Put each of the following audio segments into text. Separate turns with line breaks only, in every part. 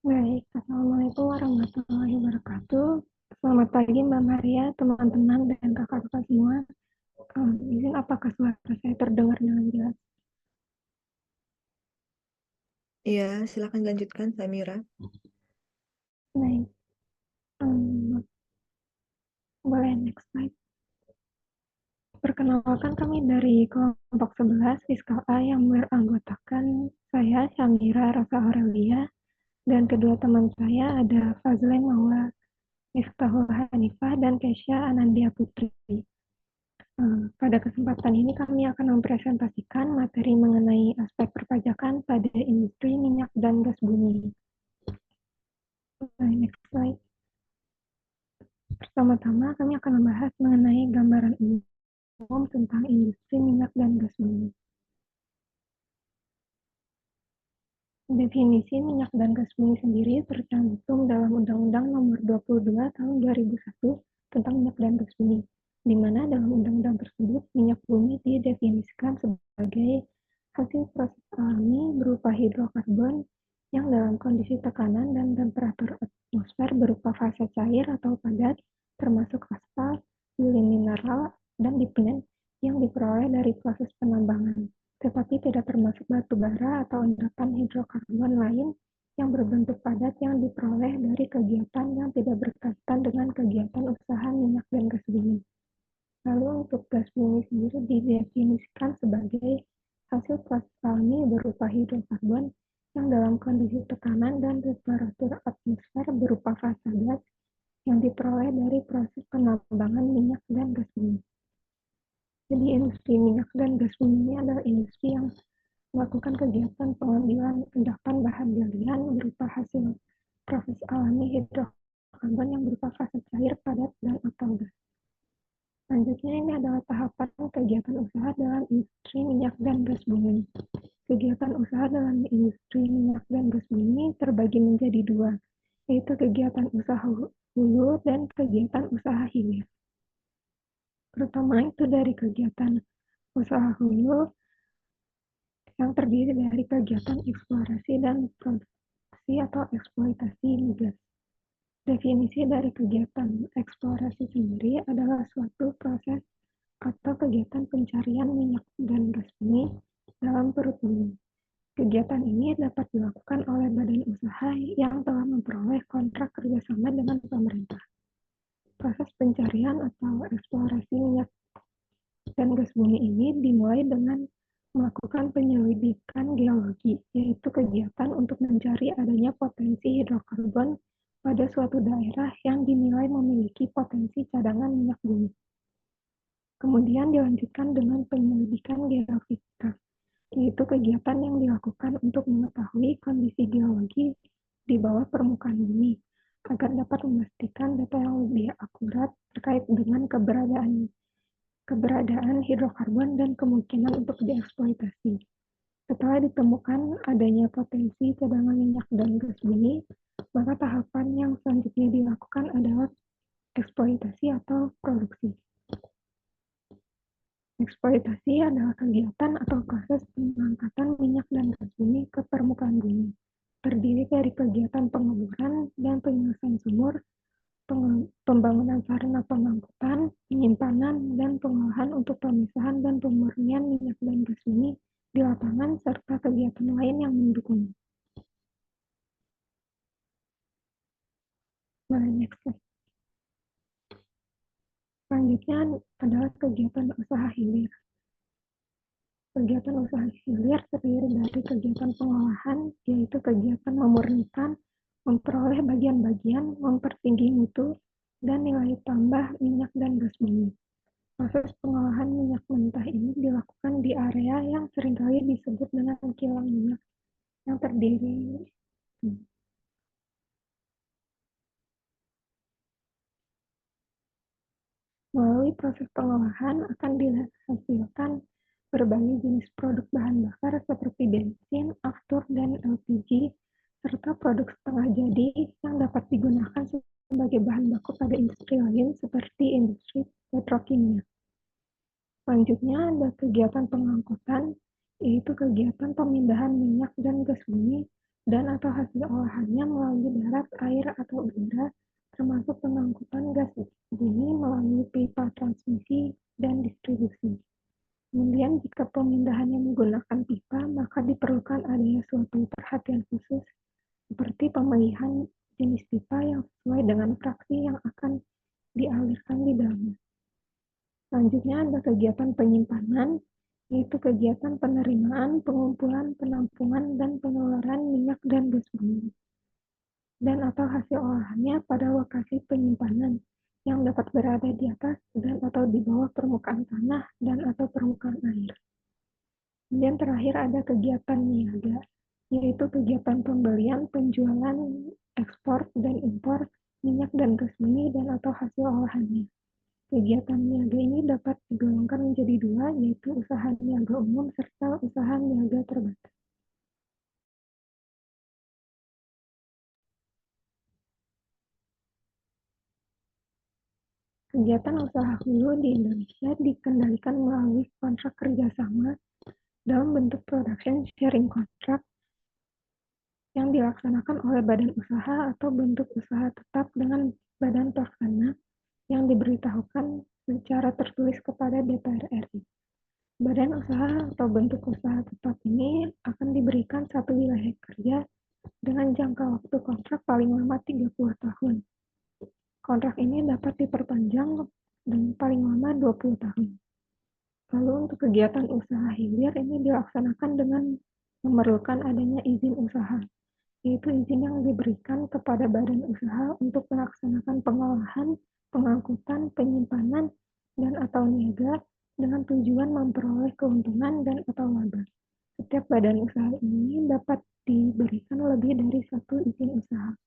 Baik, Assalamualaikum warahmatullahi wabarakatuh. Selamat pagi Mbak Maria, teman-teman dan kakak-kakak semua. Izin apakah suara saya terdengar dengan jelas?
Iya, silakan lanjutkan, Samira.
Baik, um, boleh next slide. Perkenalkan kami dari kelompok 11 Fiskal A yang beranggotakan saya, Syamira Rosa Aurelia, dan kedua teman saya ada Fazlen Maula Miftahul Hanifah dan Kesha Anandia Putri. Pada kesempatan ini kami akan mempresentasikan materi mengenai aspek perpajakan pada industri minyak dan gas bumi. Next slide. Pertama-tama kami akan membahas mengenai gambaran umum tentang industri minyak dan gas bumi. Definisi minyak dan gas bumi sendiri tercantum dalam Undang-Undang Nomor 22 Tahun 2001 tentang minyak dan gas bumi, di mana dalam undang-undang tersebut minyak bumi didefinisikan sebagai hasil proses alami berupa hidrokarbon yang dalam kondisi tekanan dan temperatur atmosfer berupa fase cair atau padat, termasuk aspal, yuli mineral, dan bitumen yang diperoleh dari proses penambangan, tetapi tidak termasuk batu bara atau endapan hidrokarbon lain yang berbentuk padat yang diperoleh dari kegiatan yang tidak berkaitan dengan kegiatan usaha minyak dan gas bumi. Lalu untuk gas bumi sendiri didefinisikan sebagai hasil proses alami berupa hidrokarbon yang dalam kondisi tekanan dan temperatur atmosfer berupa fase gas yang diperoleh dari proses penambangan minyak dan gas bumi. Jadi industri minyak dan gas bumi ini adalah industri yang melakukan kegiatan pengambilan endapan bahan galian berupa hasil proses alami hidrokarbon yang berupa fase cair, padat, dan atau gas. Selanjutnya ini adalah tahapan kegiatan usaha dalam industri minyak dan gas bumi. Kegiatan usaha dalam industri minyak dan gas bumi terbagi menjadi dua, yaitu kegiatan usaha hulu dan kegiatan usaha hilir. Pertama itu dari kegiatan usaha hulu yang terdiri dari kegiatan eksplorasi dan produksi atau eksploitasi migas. Definisi dari kegiatan eksplorasi sendiri adalah suatu proses atau kegiatan pencarian minyak dan gas bumi dalam perut bumi. Kegiatan ini dapat dilakukan oleh badan usaha yang telah memperoleh kontrak kerjasama dengan pemerintah. Proses pencarian atau eksplorasi minyak dan gas bumi ini dimulai dengan melakukan penyelidikan geologi, yaitu kegiatan untuk mencari adanya potensi hidrokarbon pada suatu daerah yang dinilai memiliki potensi cadangan minyak bumi. Kemudian dilanjutkan dengan penyelidikan geofisika, yaitu kegiatan yang dilakukan untuk mengetahui kondisi geologi di bawah permukaan bumi, agar dapat memastikan data yang lebih akurat terkait dengan keberadaan hidrokarbon dan kemungkinan untuk dieksploitasi. Setelah ditemukan adanya potensi cadangan minyak dan gas bumi, maka tahapan yang selanjutnya dilakukan adalah eksploitasi atau produksi. Eksploitasi adalah kegiatan atau proses pengangkatan minyak dan gas bumi ke permukaan bumi. Terdiri dari kegiatan pengeboran dan penyelesaian sumur, pembangunan sarana pengangkutan, penyimpanan, dan pengolahan untuk pemisahan dan pemurnian minyak dan gas bumi di lapangan, serta kegiatan lain yang mendukungnya. Next slide. Selanjutnya adalah kegiatan usaha hilir. Kegiatan usaha hilir terdiri dari kegiatan pengolahan, yaitu kegiatan memurnikan, memperoleh bagian-bagian, mempertinggi mutu, dan nilai tambah minyak dan gas bumi. Proses pengolahan minyak mentah ini dilakukan di area yang seringkali disebut dengan kilang minyak, yang terdiri melalui proses pengolahan akan dihasilkan berbagai jenis produk bahan bakar seperti bensin, aftur, dan LPG, serta produk setengah jadi yang dapat digunakan sebagai bahan baku pada industri lain seperti industri petrokimia. Selanjutnya ada kegiatan pengangkutan, yaitu kegiatan pemindahan minyak dan gas bumi dan atau hasil olahannya melalui darat, air, atau udara, termasuk pengangkutan gas bumi melalui pipa transmisi dan distribusi. Kemudian jika pemindahannya menggunakan pipa, maka diperlukan adanya suatu perhatian khusus seperti pemilihan jenis pipa yang sesuai dengan fraksi yang akan dialirkan di dalamnya. Selanjutnya ada kegiatan penyimpanan, yaitu kegiatan penerimaan, pengumpulan, penampungan, dan pengeluaran minyak dan gas bumi, dan atau hasil olahannya pada lokasi penyimpanan yang dapat berada di atas dan atau di bawah permukaan tanah dan atau permukaan air. Kemudian terakhir ada kegiatan niaga, yaitu kegiatan pembelian, penjualan, ekspor, dan impor minyak dan gas bumi dan atau hasil olahannya. Kegiatan niaga ini dapat digolongkan menjadi dua, yaitu usaha niaga umum serta usaha niaga terbatas. Kegiatan usaha hulu di Indonesia dikendalikan melalui kontrak kerjasama dalam bentuk production sharing contract yang dilaksanakan oleh badan usaha atau bentuk usaha tetap dengan badan pelaksana yang diberitahukan secara tertulis kepada DPR RI. Badan usaha atau bentuk usaha tetap ini akan diberikan satu wilayah kerja dengan jangka waktu kontrak paling lama 30 tahun. Kontrak ini dapat diperpanjang dengan paling lama 20 tahun. Lalu untuk kegiatan usaha hilir ini dilaksanakan dengan memerlukan adanya izin usaha, yaitu izin yang diberikan kepada badan usaha untuk melaksanakan pengolahan, pengangkutan, penyimpanan, dan atau niaga dengan tujuan memperoleh keuntungan dan atau laba. Setiap badan usaha ini dapat diberikan lebih dari satu izin usaha.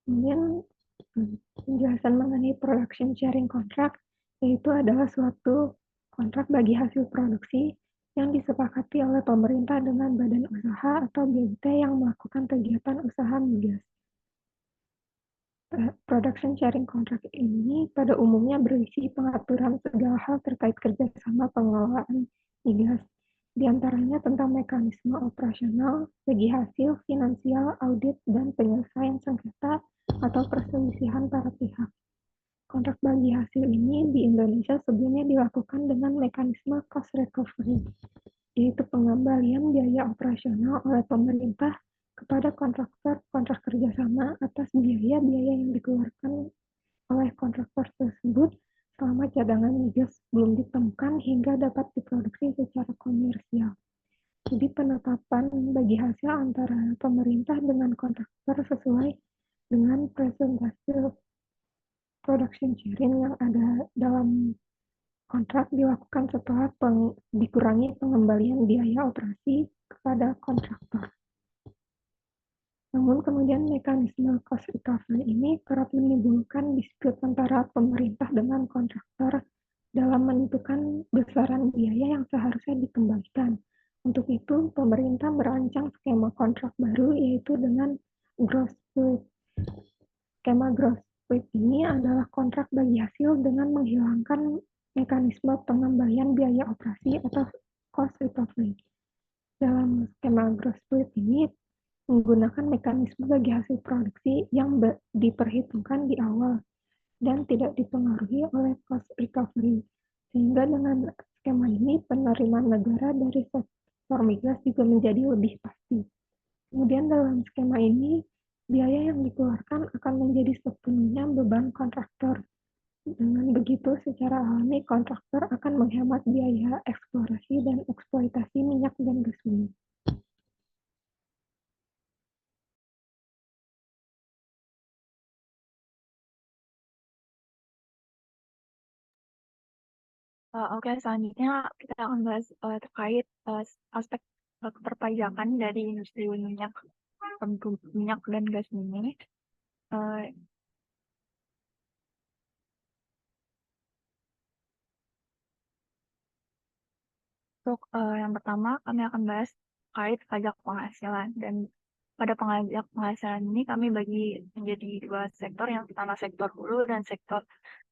Kemudian penjelasan mengenai production sharing contract, yaitu adalah suatu kontrak bagi hasil produksi yang disepakati oleh pemerintah dengan badan usaha atau BUMD yang melakukan kegiatan usaha migas. Production sharing contract ini pada umumnya berisi pengaturan segala hal terkait kerjasama pengelolaan migas, diantaranya tentang mekanisme operasional, segi hasil, finansial, audit, dan penyelesaian sengketa atau perselisihan para pihak. Kontrak bagi hasil ini di Indonesia sebelumnya dilakukan dengan mekanisme cost recovery, yaitu pengembalian biaya operasional oleh pemerintah kepada kontraktor kontrak kerjasama atas biaya-biaya yang dikeluarkan oleh kontraktor tersebut selama cadangan migas belum ditemukan hingga dapat diproduksi secara komersial. Jadi penetapan bagi hasil antara pemerintah dengan kontraktor sesuai dengan presentase production sharing yang ada dalam kontrak dilakukan setelah dikurangi pengembalian biaya operasi kepada kontraktor. Namun kemudian mekanisme cost recovery ini kerap menimbulkan dispute antara pemerintah dengan kontraktor dalam menentukan besaran biaya yang seharusnya dikembalikan. Untuk itu, pemerintah merancang skema kontrak baru yaitu dengan gross split. Skema gross split ini adalah kontrak bagi hasil dengan menghilangkan mekanisme pengembalian biaya operasi atau cost recovery. Dalam skema gross split ini menggunakan mekanisme bagi hasil produksi yang diperhitungkan di awal dan tidak dipengaruhi oleh cost recovery. Sehingga dengan skema ini penerimaan negara dari sektor migas juga menjadi lebih pasti. Kemudian dalam skema ini, biaya yang dikeluarkan akan menjadi sepenuhnya beban kontraktor. Dengan begitu, secara alami kontraktor akan menghemat biaya eksplorasi dan eksploitasi minyak dan gas bumi.
Oke, selanjutnya kita akan bahas terkait aspek perpajakan dari industri minyak dan gas bumi. Untuk yang pertama, kami akan bahas terkait pajak penghasilan. Dan pada pajak penghasilan ini kami bagi menjadi dua sektor, yang pertama sektor hulu dan sektor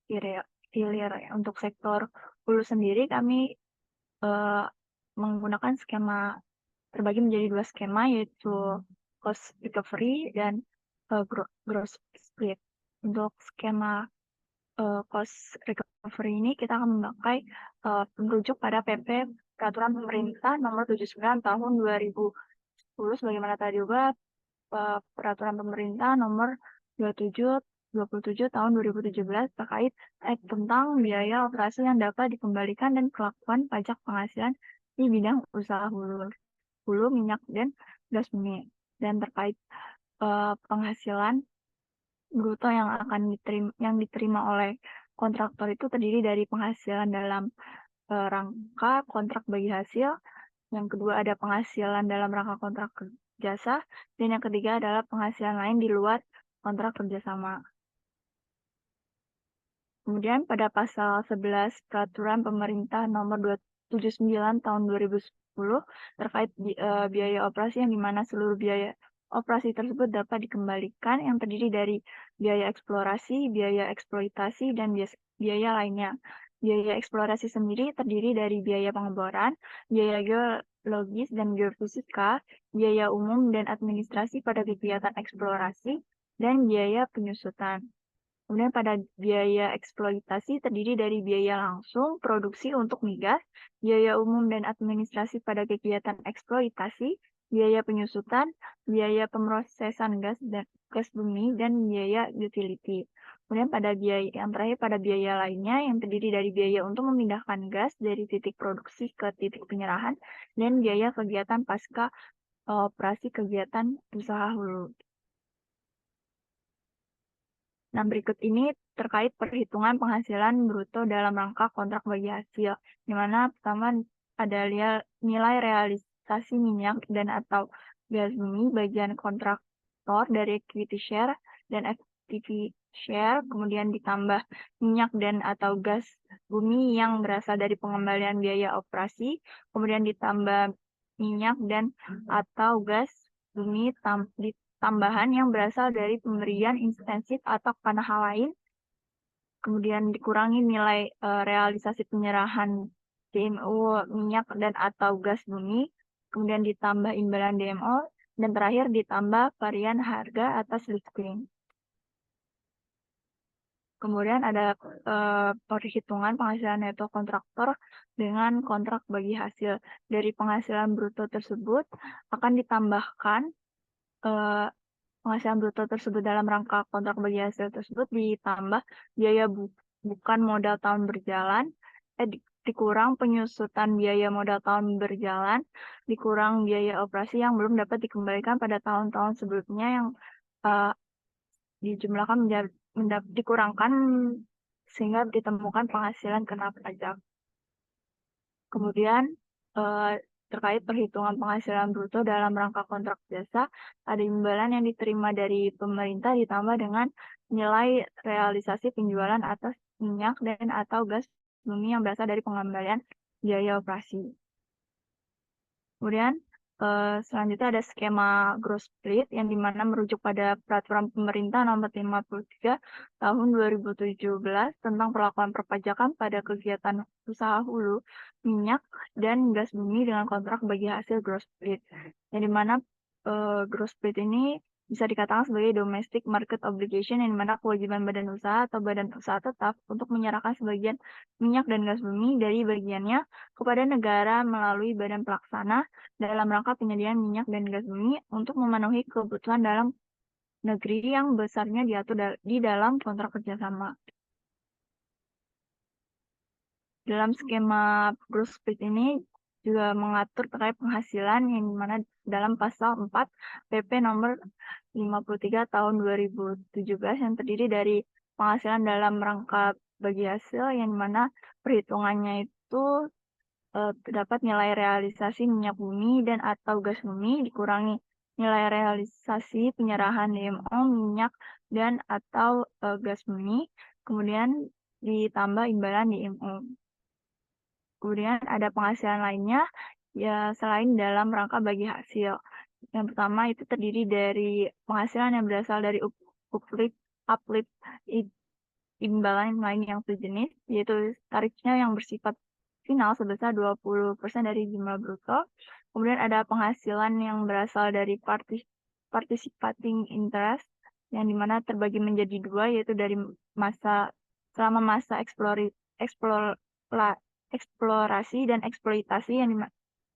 hilir. Untuk sektor hulu sendiri kami menggunakan skema terbagi menjadi 2 skema, yaitu cost recovery dan gross split. Untuk skema cost recovery ini kita akan memakai merujuk pada PP Peraturan Pemerintah Nomor 79 Tahun 2010, sebagaimana tadi juga Peraturan Pemerintah Nomor 27 Tahun 2017 terkait tentang biaya operasi yang dapat dikembalikan dan kelakuan pajak penghasilan di bidang usaha hulu minyak dan gas bumi. Dan terkait penghasilan bruto yang diterima oleh kontraktor itu terdiri dari penghasilan dalam rangka kontrak bagi hasil, yang kedua ada penghasilan dalam rangka kontrak jasa, dan yang ketiga adalah penghasilan lain di luar kontrak kerjasama. Kemudian pada pasal 11 Peraturan Pemerintah Nomor 279 Tahun 2010 terkait biaya operasi, yang dimana seluruh biaya operasi tersebut dapat dikembalikan, yang terdiri dari biaya eksplorasi, biaya eksploitasi, dan biaya lainnya. Biaya eksplorasi sendiri terdiri dari biaya pengeboran, biaya geologis dan geofisika, biaya umum dan administrasi pada kegiatan eksplorasi, dan biaya penyusutan. Kemudian pada biaya eksploitasi terdiri dari biaya langsung produksi untuk migas, biaya umum dan administrasi pada kegiatan eksploitasi, biaya penyusutan, biaya pemrosesan gas bumi, dan biaya utility. Kemudian pada biaya yang terakhir pada biaya lainnya, yang terdiri dari biaya untuk memindahkan gas dari titik produksi ke titik penyerahan, dan biaya kegiatan pasca operasi kegiatan usaha hulu. Nah, berikut ini terkait perhitungan penghasilan bruto dalam rangka kontrak bagi hasil, di mana pertama ada nilai realisasi minyak dan atau gas bumi bagian kontraktor dari equity share dan FTV share, kemudian ditambah minyak dan atau gas bumi yang berasal dari pengembalian biaya operasi, kemudian ditambah minyak dan atau gas bumi tambahan yang berasal dari pemberian intensif atau karena hal lain, kemudian dikurangi nilai realisasi penyerahan DMO minyak dan atau gas bumi, kemudian ditambah imbalan DMO, dan terakhir ditambah varian harga atas listing. Kemudian ada perhitungan penghasilan neto kontraktor dengan kontrak bagi hasil. Dari penghasilan bruto tersebut akan ditambahkan penghasilan bruto tersebut dalam rangka kontrak bagi hasil tersebut ditambah biaya bukan modal tahun berjalan, dikurang penyusutan biaya modal tahun berjalan, dikurang biaya operasi yang belum dapat dikembalikan pada tahun-tahun sebelumnya, yang dijumlahkan dikurangkan sehingga ditemukan penghasilan kena pajak. Kemudian terkait perhitungan penghasilan bruto dalam rangka kontrak jasa, ada imbalan yang diterima dari pemerintah ditambah dengan nilai realisasi penjualan atas minyak dan atau gas bumi yang berasal dari pengembalian biaya operasi. Kemudian selanjutnya ada skema gross split, yang dimana merujuk pada Peraturan Pemerintah Nomor 53 Tahun 2017 tentang perlakuan perpajakan pada kegiatan usaha hulu minyak dan gas bumi dengan kontrak bagi hasil gross split, yang dimana gross split ini bisa dikatakan sebagai domestic market obligation, yang dimana kewajiban badan usaha atau badan usaha tetap untuk menyerahkan sebagian minyak dan gas bumi dari bagiannya kepada negara melalui badan pelaksana dalam rangka penyediaan minyak dan gas bumi untuk memenuhi kebutuhan dalam negeri yang besarnya diatur di dalam kontrak kerjasama. Dalam skema gross split ini juga mengatur terkait penghasilan, yang dimana dalam pasal 4 PP nomor 53 tahun 2017 yang terdiri dari penghasilan dalam rangka bagi hasil, yang dimana perhitungannya itu terdapat nilai realisasi minyak bumi dan atau gas bumi dikurangi nilai realisasi penyerahan DMO minyak dan atau gas bumi, kemudian ditambah imbalan DMO. Kemudian ada penghasilan lainnya ya selain dalam rangka bagi hasil. Yang pertama itu terdiri dari penghasilan yang berasal dari uplift imbalan lain yang sejenis, yaitu tarifnya yang bersifat final sebesar 20% dari jumlah bruto. Kemudian ada penghasilan yang berasal dari participating interest, yang dimana terbagi menjadi dua, yaitu dari selama masa eksplorasi dan eksploitasi, yang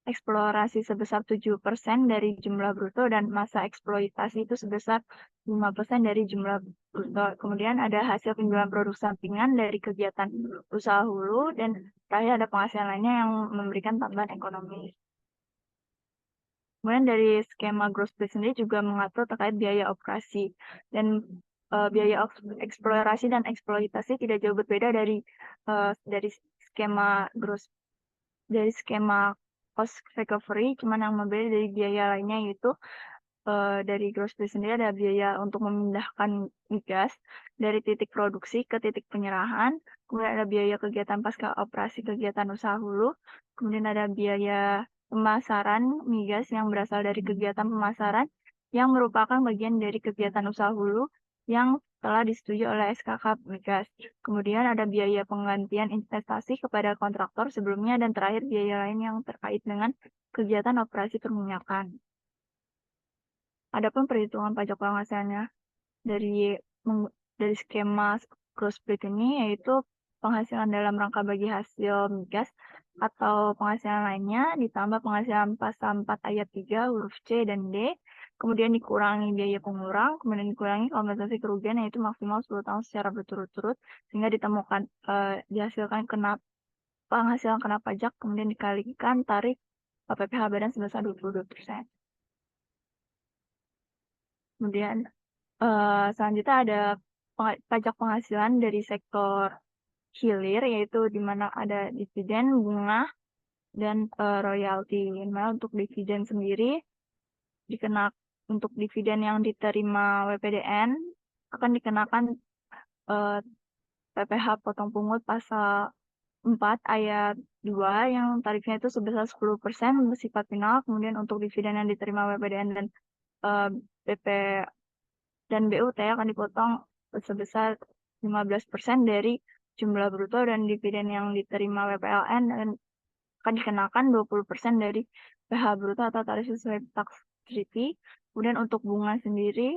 eksplorasi sebesar 7% dari jumlah bruto dan masa eksploitasi itu sebesar 5% dari jumlah bruto. Kemudian ada hasil penjualan produk sampingan dari kegiatan usaha hulu, dan terakhir ada penghasilan lainnya yang memberikan tambahan ekonomi. Kemudian dari skema gross profit sendiri juga mengatur terkait biaya operasi, dan biaya eksplorasi dan eksploitasi tidak jauh berbeda dari skema cost recovery, cuman yang berbeda dari biaya lainnya, yaitu dari gross profit sendiri ada biaya untuk memindahkan migas dari titik produksi ke titik penyerahan, kemudian ada biaya kegiatan pasca operasi kegiatan usaha hulu, kemudian ada biaya pemasaran migas yang berasal dari kegiatan pemasaran yang merupakan bagian dari kegiatan usaha hulu yang telah disetujui oleh SKK migas. Kemudian ada biaya penggantian investasi kepada kontraktor sebelumnya, dan terakhir biaya lain yang terkait dengan kegiatan operasi perminyakan. Adapun perhitungan pajak penghasilannya dari skema gross profit ini, yaitu penghasilan dalam rangka bagi hasil migas atau penghasilan lainnya ditambah penghasilan pasal 4 ayat 3 huruf C dan D, kemudian dikurangi biaya pengurang, kemudian dikurangi kompensasi kerugian, yaitu maksimal 10 tahun secara berturut-turut, sehingga dihasilkan penghasilan kena pajak, kemudian dikalikan tarif PPh badan sebesar 22%. Kemudian selanjutnya ada pajak penghasilan dari sektor hilir, yaitu di mana ada dividen, bunga, dan royalti. Dimana untuk dividen sendiri untuk dividen yang diterima WPDN akan dikenakan PPh potong pungut pasal 4 ayat 2 yang tarifnya itu sebesar 10% bersifat final. Kemudian untuk dividen yang diterima WPDN dan BP dan BUT akan dipotong sebesar 15% dari jumlah bruto, dan dividen yang diterima WPLN akan dikenakan 20% dari PH bruto atau tarif sesuai tax treaty. Kemudian untuk bunga sendiri,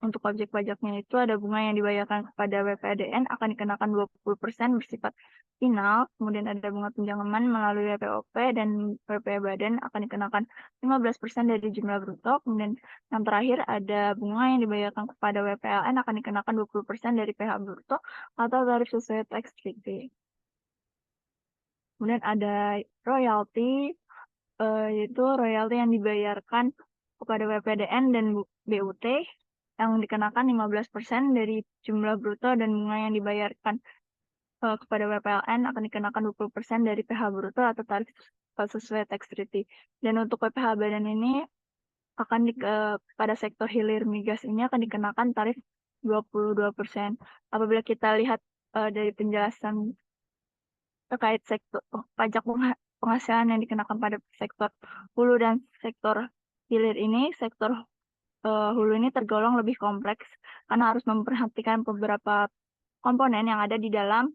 untuk objek pajaknya itu ada bunga yang dibayarkan kepada WPDN akan dikenakan 20% bersifat final. Kemudian ada bunga pinjaman melalui WPOP dan WP Badan akan dikenakan 15% dari jumlah bruto. Kemudian yang terakhir ada bunga yang dibayarkan kepada WPLN akan dikenakan 20% dari PH bruto atau tarif sesuai tax treaty. Kemudian ada royalti, yaitu royalti yang dibayarkan kepada WPDN dan BUT yang dikenakan 15% dari jumlah bruto, dan bunga yang dibayarkan kepada WPLN akan dikenakan 20% dari PH bruto atau tarif sesuai tax treaty. Dan untuk PPh badan ini pada sektor hilir migas ini akan dikenakan tarif 22%. Apabila kita lihat dari penjelasan terkait sektor pajak penghasilan yang dikenakan pada sektor hulu dan sektor hilir ini, sektor hulu ini tergolong lebih kompleks karena harus memperhatikan beberapa komponen yang ada di dalam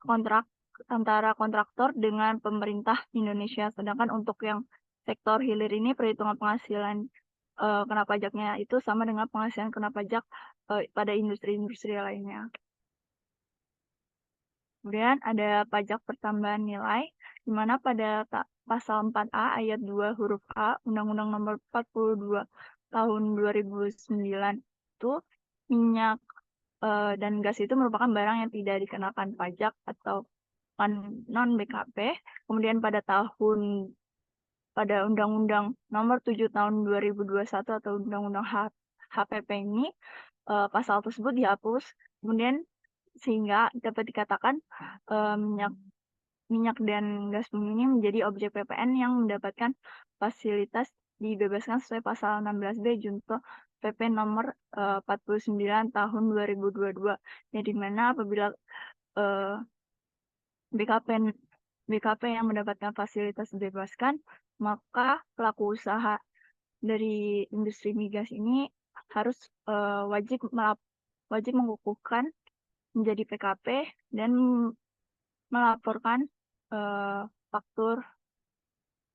kontrak antara kontraktor dengan pemerintah Indonesia. Sedangkan untuk yang sektor hilir ini perhitungan penghasilan kena pajaknya itu sama dengan penghasilan kena pajak pada industri-industri lainnya. Kemudian ada pajak pertambahan nilai, di mana pada pasal 4A ayat 2 huruf A Undang-Undang Nomor 42 tahun 2009 itu minyak dan gas itu merupakan barang yang tidak dikenakan pajak atau non BKP. Kemudian pada Undang-Undang Nomor 7 tahun 2021 atau Undang-Undang HPP ini pasal tersebut dihapus. Kemudian sehingga dapat dikatakan minyak dan gas bumi ini menjadi objek PPN yang mendapatkan fasilitas dibebaskan sesuai pasal 16B Junto PP nomor 49 tahun 2022. Jadi mana apabila BKP yang mendapatkan fasilitas dibebaskan, maka pelaku usaha dari industri migas ini harus wajib mengukuhkan menjadi PKP dan melaporkan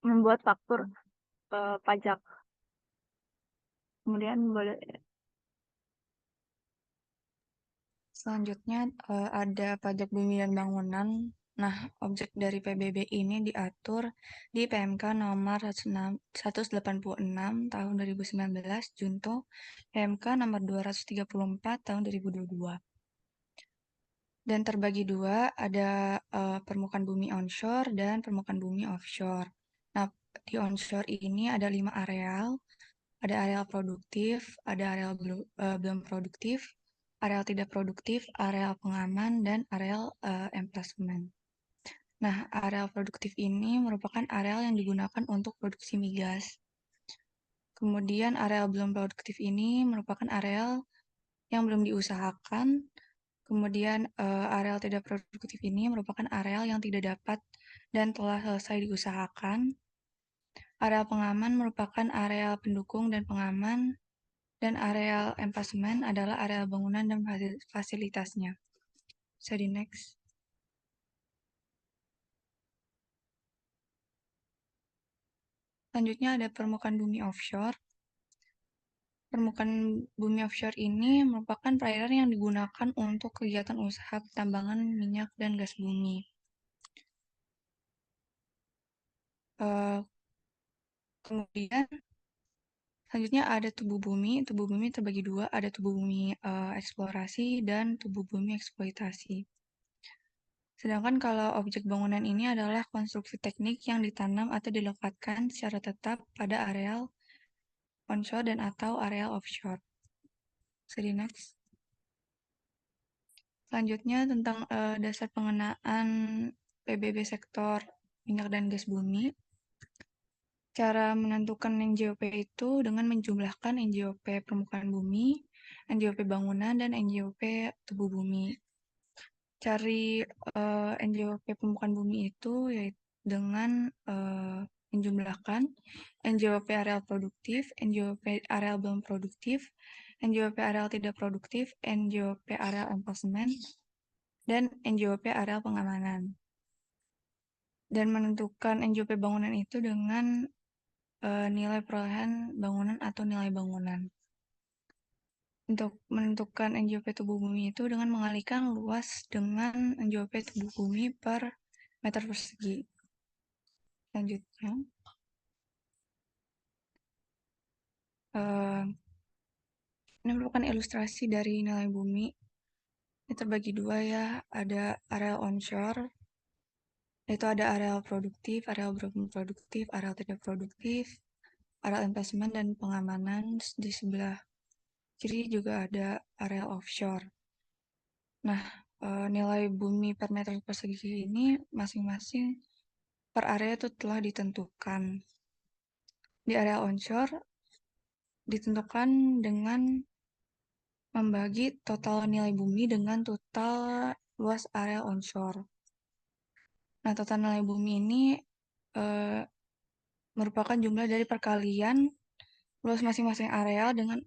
membuat faktur pajak. Kemudian boleh
Selanjutnya ada pajak bumi dan bangunan. Nah, objek dari PBB ini diatur di PMK nomor 186 tahun 2019 Junto PMK nomor 234 tahun 2022. Dan terbagi dua, ada permukaan bumi onshore dan permukaan bumi offshore. Nah, di onshore ini ada 5 areal. Ada areal produktif, ada areal belum produktif, areal tidak produktif, areal pengaman, dan areal emplacement. Nah, areal produktif ini merupakan areal yang digunakan untuk produksi migas. Kemudian areal belum produktif ini merupakan areal yang belum diusahakan. Kemudian areal tidak produktif ini merupakan areal yang tidak dapat dan telah selesai diusahakan. Areal pengaman merupakan areal pendukung dan pengaman, dan areal emplacement adalah areal bangunan dan fasilitasnya. Bisa di next. Selanjutnya ada permukaan bumi offshore. Permukaan bumi offshore ini merupakan perairan yang digunakan untuk kegiatan usaha pertambangan minyak dan gas bumi. Kemudian selanjutnya ada tubuh bumi. Tubuh bumi terbagi dua, ada tubuh bumi eksplorasi dan tubuh bumi eksploitasi. Sedangkan kalau objek bangunan ini adalah konstruksi teknik yang ditanam atau dilekatkan secara tetap pada areal onshore dan atau areal offshore. Bisa di next. Selanjutnya tentang dasar pengenaan PBB sektor minyak dan gas bumi. Cara menentukan NJOP itu dengan menjumlahkan NJOP permukaan bumi, NJOP bangunan, dan NJOP tubuh bumi. Cari NJOP permukaan bumi itu yaitu dengan menjumlahkan NJOP areal produktif, NJOP areal belum produktif, NJOP areal tidak produktif, NJOP areal emplacement, dan NJOP areal pengamanan. Dan menentukan NJOP bangunan itu dengan nilai perolehan bangunan atau nilai bangunan. Untuk menentukan NJOP tubuh bumi itu dengan mengalihkan luas dengan NJOP tubuh bumi per meter persegi. Selanjutnya, ini merupakan ilustrasi dari nilai bumi. Ini terbagi dua ya, ada areal onshore, yaitu ada areal produktif, areal belum produktif, areal tidak produktif, areal emplacement dan pengamanan. Di sebelah kiri juga ada areal offshore. Nah, nilai bumi per meter persegi ini masing-masing per area itu telah ditentukan. Di area onshore ditentukan dengan membagi total nilai bumi dengan total luas area onshore. Nah, total nilai bumi ini merupakan jumlah dari perkalian luas masing-masing areal dengan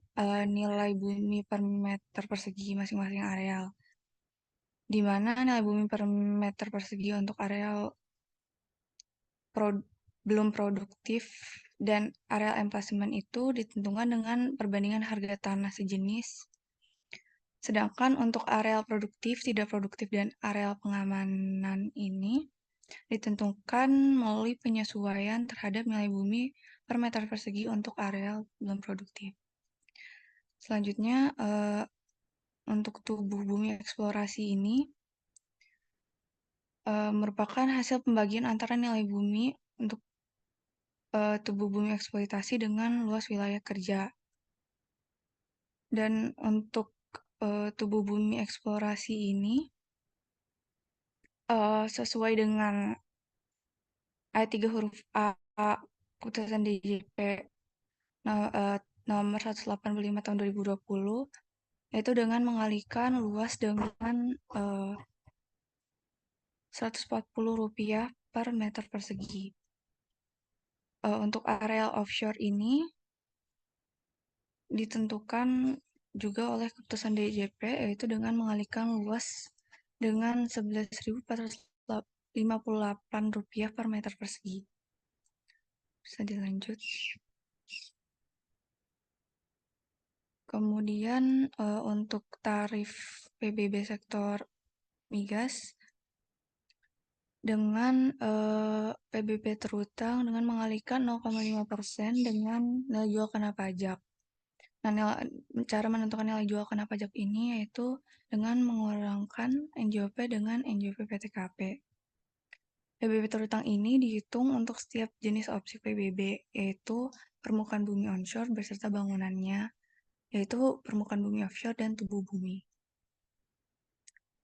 nilai bumi per meter persegi masing-masing areal. Di mana nilai bumi per meter persegi untuk areal belum produktif dan areal emplacement itu ditentukan dengan perbandingan harga tanah sejenis. Sedangkan untuk areal produktif, tidak produktif, dan areal pengamanan ini ditentukan melalui penyesuaian terhadap nilai bumi per meter persegi untuk areal belum produktif. Selanjutnya, untuk tubuh bumi eksplorasi ini merupakan hasil pembagian antara nilai bumi untuk tubuh bumi eksploitasi dengan luas wilayah kerja. Dan untuk tubuh bumi eksplorasi ini sesuai dengan ayat 3 huruf A Keputusan DJP nomor 185 tahun 2020, yaitu dengan mengalihkan luas dengan Rp140 per meter persegi. Untuk areal offshore ini ditentukan juga oleh keputusan DJP, yaitu dengan mengalihkan luas dengan 11.485 Rp58 per meter persegi. Bisa dilanjut. Kemudian untuk tarif PBB sektor migas dengan PBB terutang dengan mengalihkan 0,5% dengan nilai jual kena pajak. Nah, cara menentukan nilai jual kena pajak ini yaitu dengan mengurangkan NJOP dengan NJOP PTKP. PBB terutang ini dihitung untuk setiap jenis opsi PBB, yaitu permukaan bumi onshore beserta bangunannya, yaitu permukaan bumi offshore dan tubuh bumi.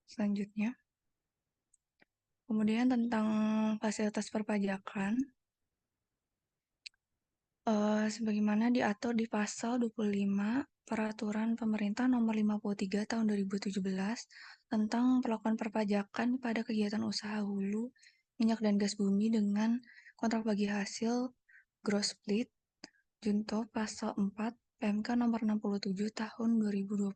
Selanjutnya, kemudian tentang fasilitas perpajakan, sebagaimana diatur di pasal 25 Peraturan Pemerintah Nomor 53 Tahun 2017 tentang perlakuan perpajakan pada kegiatan usaha hulu minyak dan gas bumi dengan kontrak bagi hasil gross split, junto pasal 4 PMK Nomor 67 Tahun 2020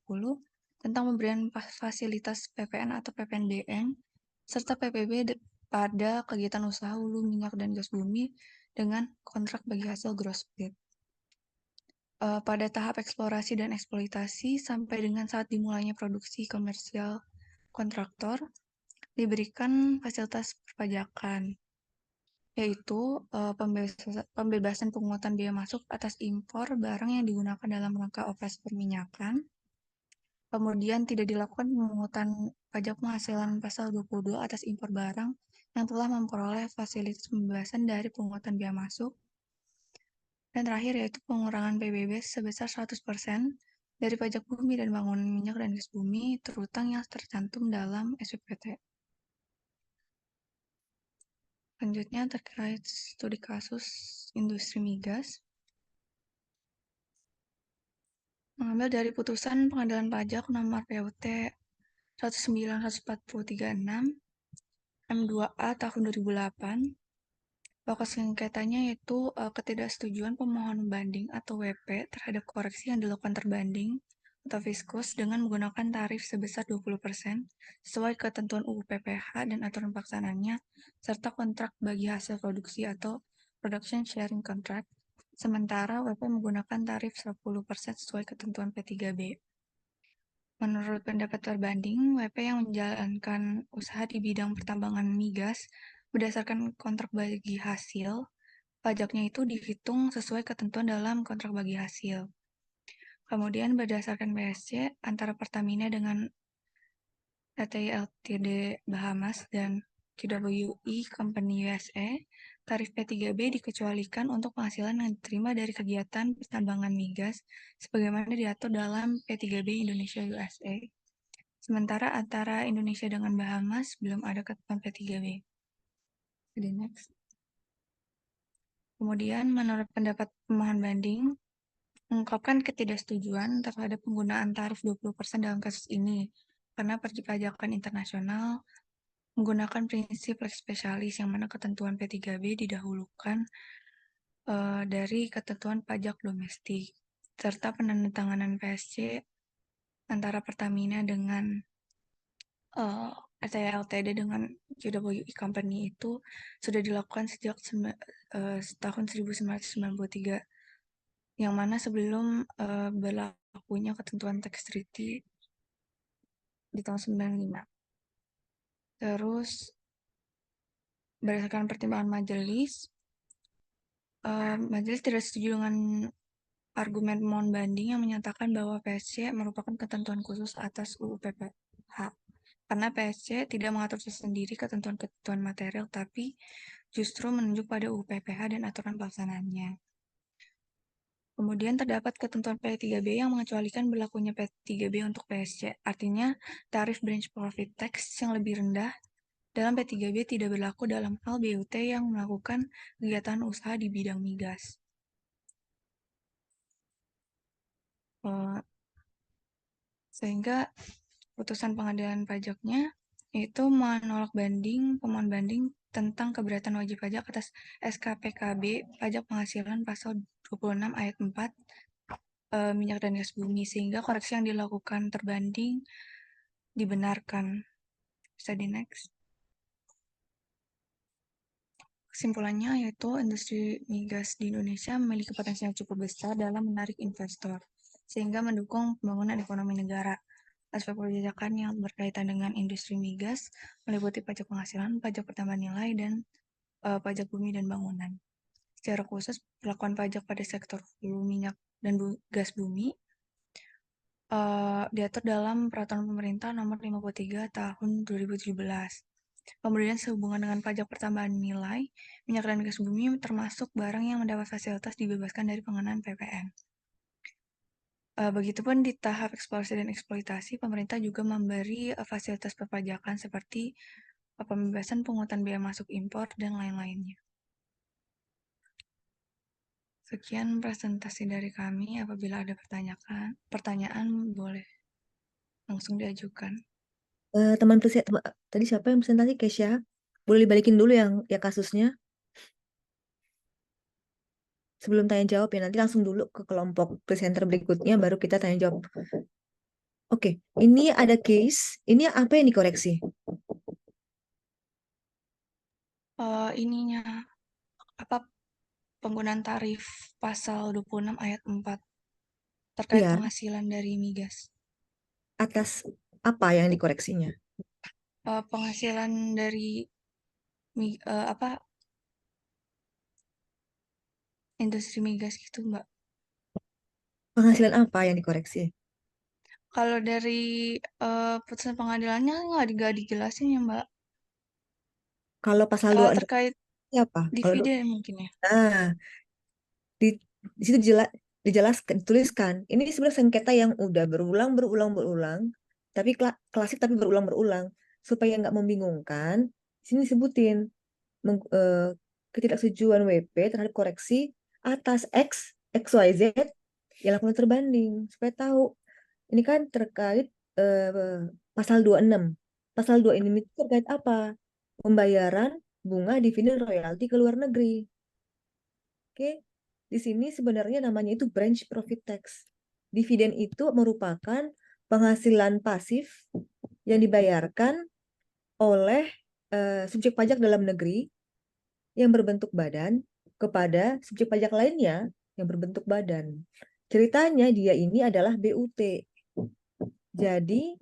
tentang pemberian fasilitas PPN atau PPNBM serta PPB pada kegiatan usaha hulu minyak dan gas bumi dengan kontrak bagi hasil gross split. Pada tahap eksplorasi dan eksploitasi sampai dengan saat dimulainya produksi komersial kontraktor diberikan fasilitas perpajakan, yaitu pembebasan pungutan biaya masuk atas impor barang yang digunakan dalam rangka operasi perminyakan. Kemudian tidak dilakukan pemungutan pajak penghasilan pasal 22 atas impor barang yang telah memperoleh fasilitas pembebasan dari pungutan biaya masuk. Dan terakhir yaitu pengurangan PBB sebesar 100% dari pajak bumi dan bangunan minyak dan gas bumi terutang yang tercantum dalam SPPT. Selanjutnya terkait studi kasus industri migas. Mengambil dari putusan Pengadilan Pajak Nomor PUT 109/143/6 M2A tahun 2008, pokok sengketanya yaitu ketidaksetujuan pemohon banding atau WP terhadap koreksi yang dilakukan terbanding atau fiskus dengan menggunakan tarif sebesar 20% sesuai ketentuan UU PPH dan aturan pelaksanaannya, serta kontrak bagi hasil produksi atau production sharing contract, sementara WP menggunakan tarif 10% sesuai ketentuan P3B. Menurut pendapat terbanding, WP yang menjalankan usaha di bidang pertambangan migas berdasarkan kontrak bagi hasil, pajaknya itu dihitung sesuai ketentuan dalam kontrak bagi hasil. Kemudian berdasarkan PSC antara Pertamina dengan RTI Ltd Bahamas dan QWE Company USA, tarif P3B dikecualikan untuk penghasilan yang diterima dari kegiatan pertambangan migas sebagaimana diatur dalam P3B Indonesia USA. Sementara antara Indonesia dengan Bahamas belum ada ketentuan P3B. Jadi next. Kemudian menurut pendapat pemohon banding, mengungkapkan ketidaksetujuan terhadap penggunaan tarif 20% dalam kasus ini, karena perpajakan internasional menggunakan prinsip lex specialis yang mana ketentuan P3B didahulukan dari ketentuan pajak domestik, serta penandatanganan PSC antara Pertamina dengan RTI Ltd dengan QWE Company itu sudah dilakukan sejak tahun 1993, yang mana sebelum berlakunya ketentuan tax treaty di tahun 95. Terus berdasarkan pertimbangan majelis tidak setuju dengan argumen pemohon banding yang menyatakan bahwa PSC merupakan ketentuan khusus atas UU PPH, karena PSC tidak mengatur sendiri ketentuan-ketentuan material, tapi justru menunjuk pada UU PPH dan aturan pelaksanaannya. Kemudian terdapat ketentuan P3B yang mengecualikan berlakunya P3B untuk PSC, artinya tarif branch profit tax yang lebih rendah dalam P3B tidak berlaku dalam hal BUT yang melakukan kegiatan usaha di bidang migas. Sehingga putusan pengadilan pajaknya itu menolak banding pemohon banding tentang keberatan wajib pajak atas SKPKB pajak penghasilan pasal 26 ayat 4 minyak dan gas bumi, sehingga koreksi yang dilakukan terbanding dibenarkan. Bisa di next. kesimpulannya yaitu industri migas di Indonesia memiliki potensi yang cukup besar dalam menarik investor, sehingga mendukung pembangunan ekonomi negara. Aspek kebijakan yang berkaitan dengan industri migas meliputi pajak penghasilan, pajak pertambahan nilai, dan pajak bumi dan bangunan. Secara khusus, perlakuan pajak pada sektor hulu minyak dan gas bumi diatur dalam Peraturan Pemerintah Nomor 53 Tahun 2017. Kemudian sehubungan dengan pajak pertambahan nilai, minyak dan gas bumi termasuk barang yang mendapat fasilitas dibebaskan dari pengenaan PPN. Begitupun di tahap eksplorasi dan eksploitasi, pemerintah juga memberi fasilitas perpajakan seperti pembebasan pungutan biaya masuk impor dan lain-lainnya. Sekian presentasi dari kami. Apabila ada pertanyaan boleh langsung diajukan.
Teman tadi siapa yang presentasi? Kesha, boleh dibalikin dulu yang ya kasusnya sebelum tanya jawab ya. Nanti langsung dulu ke kelompok presenter berikutnya, baru kita tanya jawab. Oke, ini ada case. Ini apa yang dikoreksi?
Ininya apa penggunaan tarif pasal 26 ayat 4 terkait
Ya,
penghasilan dari migas.
atas apa yang dikoreksinya?
Penghasilan dari industri migas gitu, Mbak.
Penghasilan apa yang dikoreksi?
Kalau dari putusan pengadilannya nggak dijelasin ya, Mbak.
Kalau pasal 26
Terkait
apa? Kalau
dividen mungkin ya.
nah, di situ dijelaskan, dituliskan. Ini sebenarnya sengketa yang udah berulang, tapi klasik tapi berulang supaya nggak membingungkan. Sini sebutin ketidaksetujuan WP terhadap koreksi atas XYZ yang lakukan terbanding supaya tahu. Ini kan terkait pasal 26. Pasal 26 itu terkait apa? Pembayaran bunga dividen royalti ke luar negeri. Oke, di sini sebenarnya namanya itu branch profit tax. Dividen itu merupakan penghasilan pasif yang dibayarkan oleh subjek pajak dalam negeri yang berbentuk badan kepada subjek pajak lainnya yang berbentuk badan. Ceritanya dia ini adalah BUT. Jadi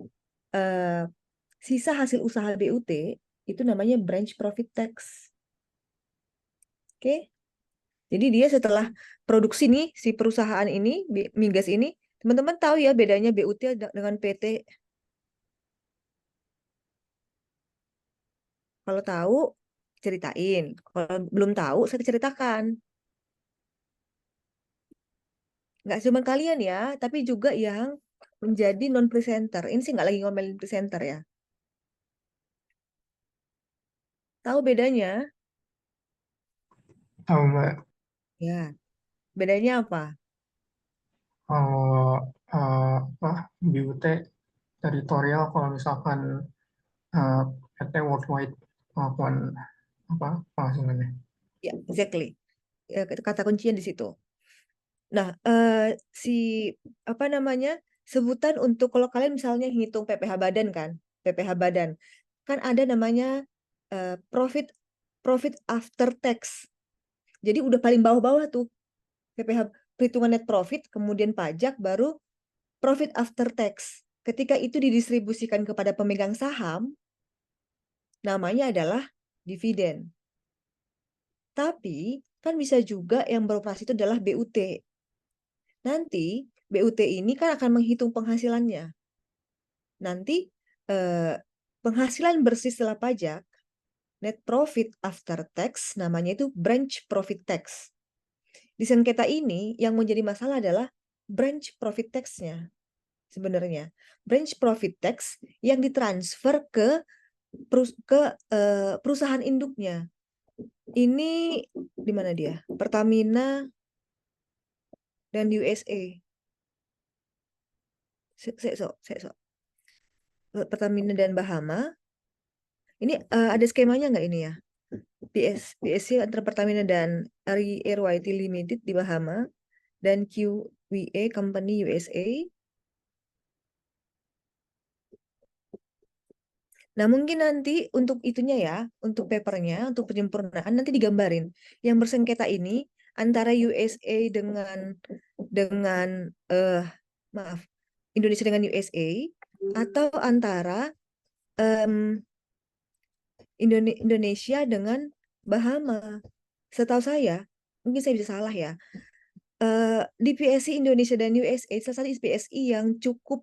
sisa hasil usaha BUT itu namanya branch profit tax. Oke? Jadi dia setelah produksi nih, si perusahaan ini, migas ini, teman-teman tahu ya bedanya BUT dengan PT? Kalau tahu, ceritain. Kalau belum tahu, saya ceritakan. Nggak cuma kalian ya, tapi juga yang menjadi non-presenter. Ini sih nggak lagi ngomelin presenter ya. Tahu bedanya?
Tahu Mbak,
Ya, bedanya apa?
kalau BUT teritorial, kalau misalkan eh, PT Worldwide melakukan apa penghasilannya.
Ya, exactly. Kata kuncinya di situ. Nah, si apa namanya sebutan untuk kalau kalian misalnya hitung PPh badan kan, PPh badan kan ada namanya profit profit after tax. Jadi udah paling bawah-bawah tuh PPh perhitungan net profit, kemudian pajak, baru profit after tax. Ketika itu didistribusikan kepada pemegang saham, namanya adalah dividen. Tapi kan bisa juga yang beroperasi itu adalah BUT. Nanti BUT ini kan akan menghitung penghasilannya. Nanti penghasilan bersih setelah pajak, net profit after tax, namanya itu branch profit tax. Di sengketa ini yang menjadi masalah adalah branch profit tax-nya sebenarnya. Branch profit tax yang ditransfer ke perusahaan induknya. Ini di mana dia? Pertamina dan USA. Pertamina dan Bahama. Ini ada skemanya nggak ini ya? PSC antara Pertamina dan RYT Limited di Bahama dan QVA Company USA. Nah, mungkin nanti untuk itunya ya, untuk papernya, untuk penyempurnaan nanti digambarin. Yang bersengketa ini antara USA dengan maaf, Indonesia dengan USA atau antara em, Indonesia dengan Bahama. Setahu saya, mungkin saya bisa salah ya. Di PSI Indonesia dan USA, salah satu PSI yang cukup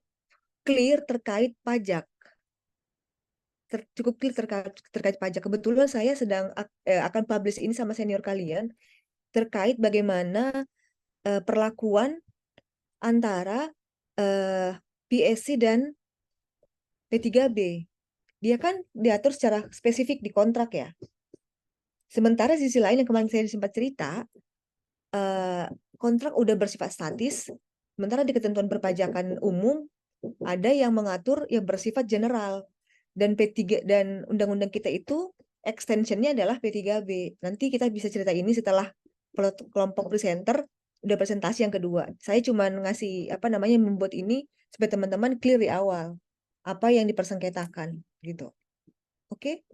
clear terkait pajak. Cukup clear terkait pajak. Kebetulan saya sedang akan publish ini sama senior kalian terkait bagaimana perlakuan antara PSC dan P3B. Dia kan diatur secara spesifik di kontrak ya. Sementara sisi lain yang kemarin saya sempat cerita, kontrak udah bersifat statis, sementara di ketentuan perpajakan umum ada yang mengatur yang bersifat general. Dan P3 dan undang-undang kita itu extensionnya adalah P3B. Nanti kita bisa cerita ini setelah kelompok presenter udah presentasi yang kedua. Saya cuma ngasih membuat ini supaya teman-teman clear di awal apa yang dipersengketakan gitu. Oke?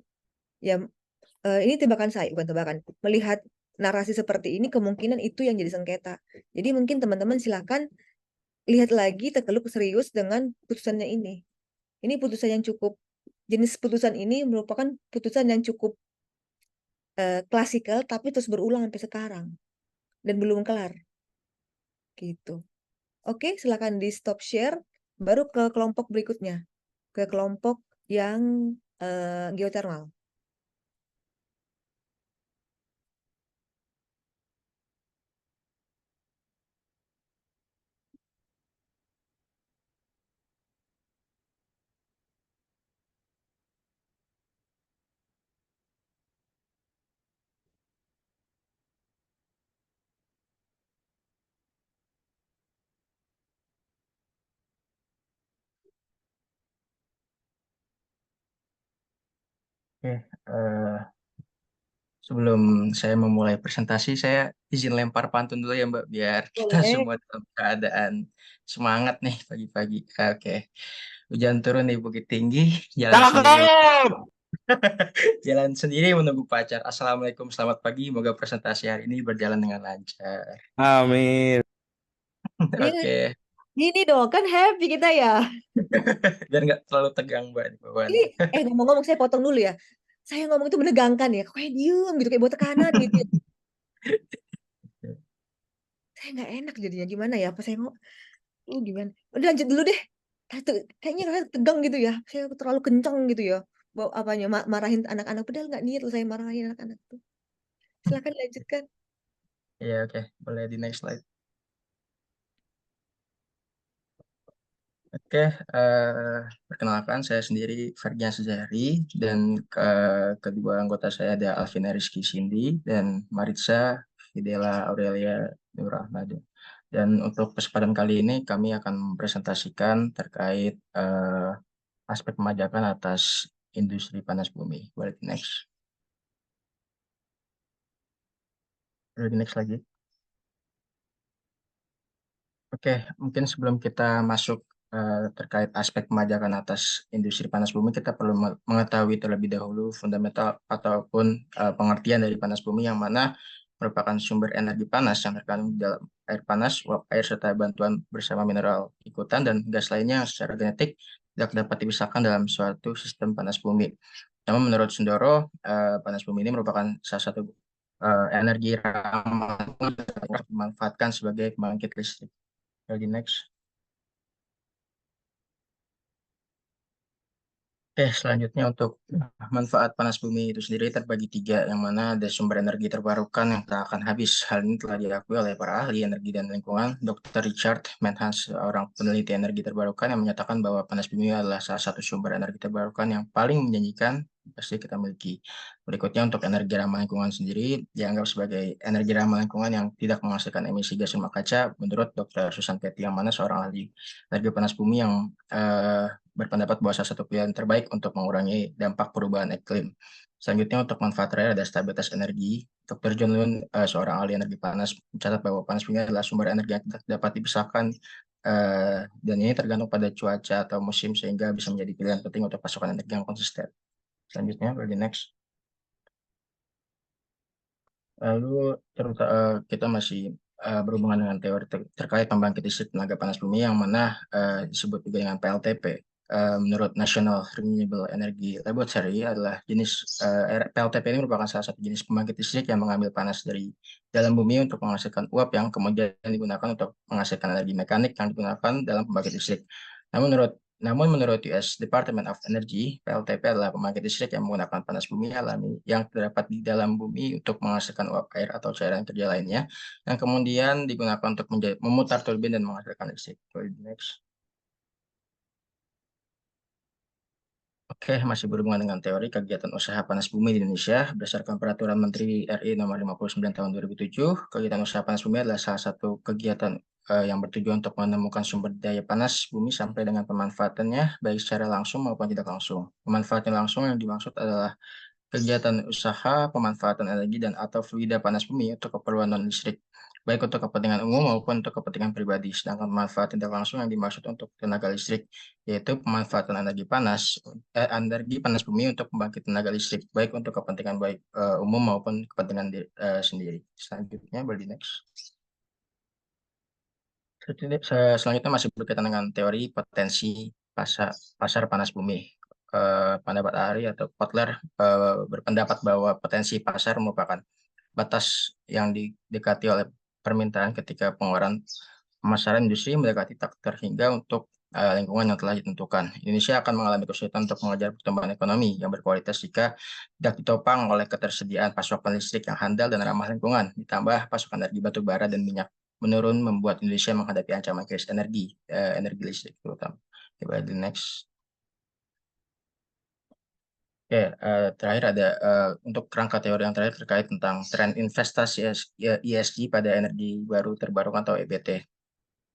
Ya, ini tebakan saya, bukan tebakan. Melihat narasi seperti ini kemungkinan itu yang jadi sengketa. Jadi mungkin teman-teman silakan lihat lagi, tegeluk serius dengan putusannya ini. Ini putusan yang cukup, jenis putusan ini merupakan putusan yang cukup klasikal, tapi terus berulang sampai sekarang. Dan belum kelar. Gitu. Oke, silakan di stop share, baru ke kelompok berikutnya. Ke kelompok yang geothermal.
Oke, sebelum saya memulai presentasi, saya izin lempar pantun dulu ya Mbak, biar kita
Boleh.
semua dalam keadaan semangat nih pagi-pagi. Oke, hujan turun di Bukit Tinggi, jalan sendiri, jalan sendiri menunggu pacar. Assalamualaikum, selamat pagi. Moga presentasi hari ini berjalan dengan lancar.
Amin.
Oke,
Gini dong, kan happy kita ya.
biar nggak terlalu tegang Mbak di bawaannya.
Ini, ngomong-ngomong saya potong dulu ya. Saya ngomong itu menegangkan ya, kayak diem gitu, kayak buat tekanan gitu. Saya nggak enak jadinya, gimana ya? Apa saya gimana? Udah lanjut dulu deh. Kayaknya rasanya tegang gitu ya. Saya terlalu kencang gitu ya. Bawa apanya, marahin anak-anak. Padahal nggak niat loh saya marahin anak-anak tuh. Silakan lanjutkan.
Iya, oke. Boleh di next slide. Oke, perkenalkan saya sendiri Ferdian Sejari dan kedua anggota saya ada Alvina Rizky Cindy dan Maritza Fidela Aurelia Nur Ahmad. Dan untuk kesempatan kali ini kami akan mempresentasikan terkait aspek pemajakan atas industri panas bumi. Boleh di next. Boleh di next lagi. Oke, mungkin sebelum kita masuk terkait aspek pemajakan atas industri panas bumi, kita perlu mengetahui terlebih dahulu fundamental ataupun pengertian dari panas bumi yang mana merupakan sumber energi panas yang terkandung di dalam air panas, uap air, serta bantuan bersama mineral ikutan dan gas lainnya yang secara genetik tidak dapat dipisahkan dalam suatu sistem panas bumi. Namun menurut Sundoro, panas bumi ini merupakan salah satu energi ramah yang dimanfaatkan sebagai pembangkit listrik. Lagi next. Oke, selanjutnya untuk manfaat panas bumi itu sendiri terbagi tiga, yang mana ada sumber energi terbarukan yang tak akan habis. Hal ini telah diakui oleh para ahli energi dan lingkungan. Dr. Richard Manhans, seorang peneliti energi terbarukan, yang menyatakan bahwa panas bumi adalah salah satu sumber energi terbarukan yang paling menjanjikan pasti kita miliki. Berikutnya untuk energi ramah lingkungan sendiri dianggap sebagai energi ramah lingkungan yang tidak menghasilkan emisi gas rumah kaca menurut Dr. Susan Ketty, yang mana seorang ahli energi panas bumi yang berpendapat bahwa salah satu pilihan terbaik untuk mengurangi dampak perubahan iklim. Selanjutnya untuk manfaat terakhir ada stabilitas energi. Dr. John Lund, seorang ahli energi panas, mencatat bahwa panas bumi adalah sumber energi yang tidak dapat dipisahkan Dan ini tergantung pada cuaca atau musim sehingga bisa menjadi pilihan penting untuk pasokan energi yang konsisten. Selanjutnya, the next. Lalu kita masih berhubungan dengan teori terkait pembangkit listrik tenaga panas bumi yang mana disebut juga dengan PLTP. Menurut National Renewable Energy Laboratory adalah jenis PLTP ini merupakan salah satu jenis pembangkit listrik yang mengambil panas dari dalam bumi untuk menghasilkan uap yang kemudian digunakan untuk menghasilkan energi mekanik yang digunakan dalam pembangkit listrik. Namun menurut US Department of Energy, PLTP adalah pembangkit listrik yang menggunakan panas bumi alami yang terdapat di dalam bumi untuk menghasilkan uap air atau cairan kerja lainnya, yang kemudian digunakan untuk memutar turbin dan menghasilkan listrik. Next. Oke, masih berhubungan dengan teori kegiatan usaha panas bumi di Indonesia. Berdasarkan Peraturan Menteri RI Nomor 59 Tahun 2007, kegiatan usaha panas bumi adalah salah satu kegiatan yang bertujuan untuk menemukan sumber daya panas bumi sampai dengan pemanfaatannya, baik secara langsung maupun tidak langsung. Pemanfaatan langsung yang dimaksud adalah kegiatan usaha pemanfaatan energi dan atau fluida panas bumi untuk keperluan non-listrik, baik untuk kepentingan umum maupun untuk kepentingan pribadi. Sedangkan manfaat tidak langsung yang dimaksud untuk tenaga listrik, yaitu pemanfaatan energi panas bumi untuk pembangkit tenaga listrik, baik untuk kepentingan baik umum maupun kepentingan sendiri. Selanjutnya, next. Selanjutnya masih berkaitan dengan teori potensi pasar panas bumi. Pendapat Ari atau Kotler berpendapat bahwa potensi pasar merupakan batas yang didekati oleh permintaan ketika pengeluaran pemasaran industri mendekati tak terhingga untuk lingkungan yang telah ditentukan. Indonesia akan mengalami kesulitan untuk mengejar pertumbuhan ekonomi yang berkualitas jika tidak ditopang oleh ketersediaan pasokan listrik yang handal dan ramah lingkungan, ditambah pasokan energi batu bara dan minyak menurun membuat Indonesia menghadapi ancaman krisis energi listrik terutama. Coba the next. Oke, terakhir ada untuk kerangka teori yang terakhir terkait tentang tren investasi ESG pada energi baru terbarukan atau EBT.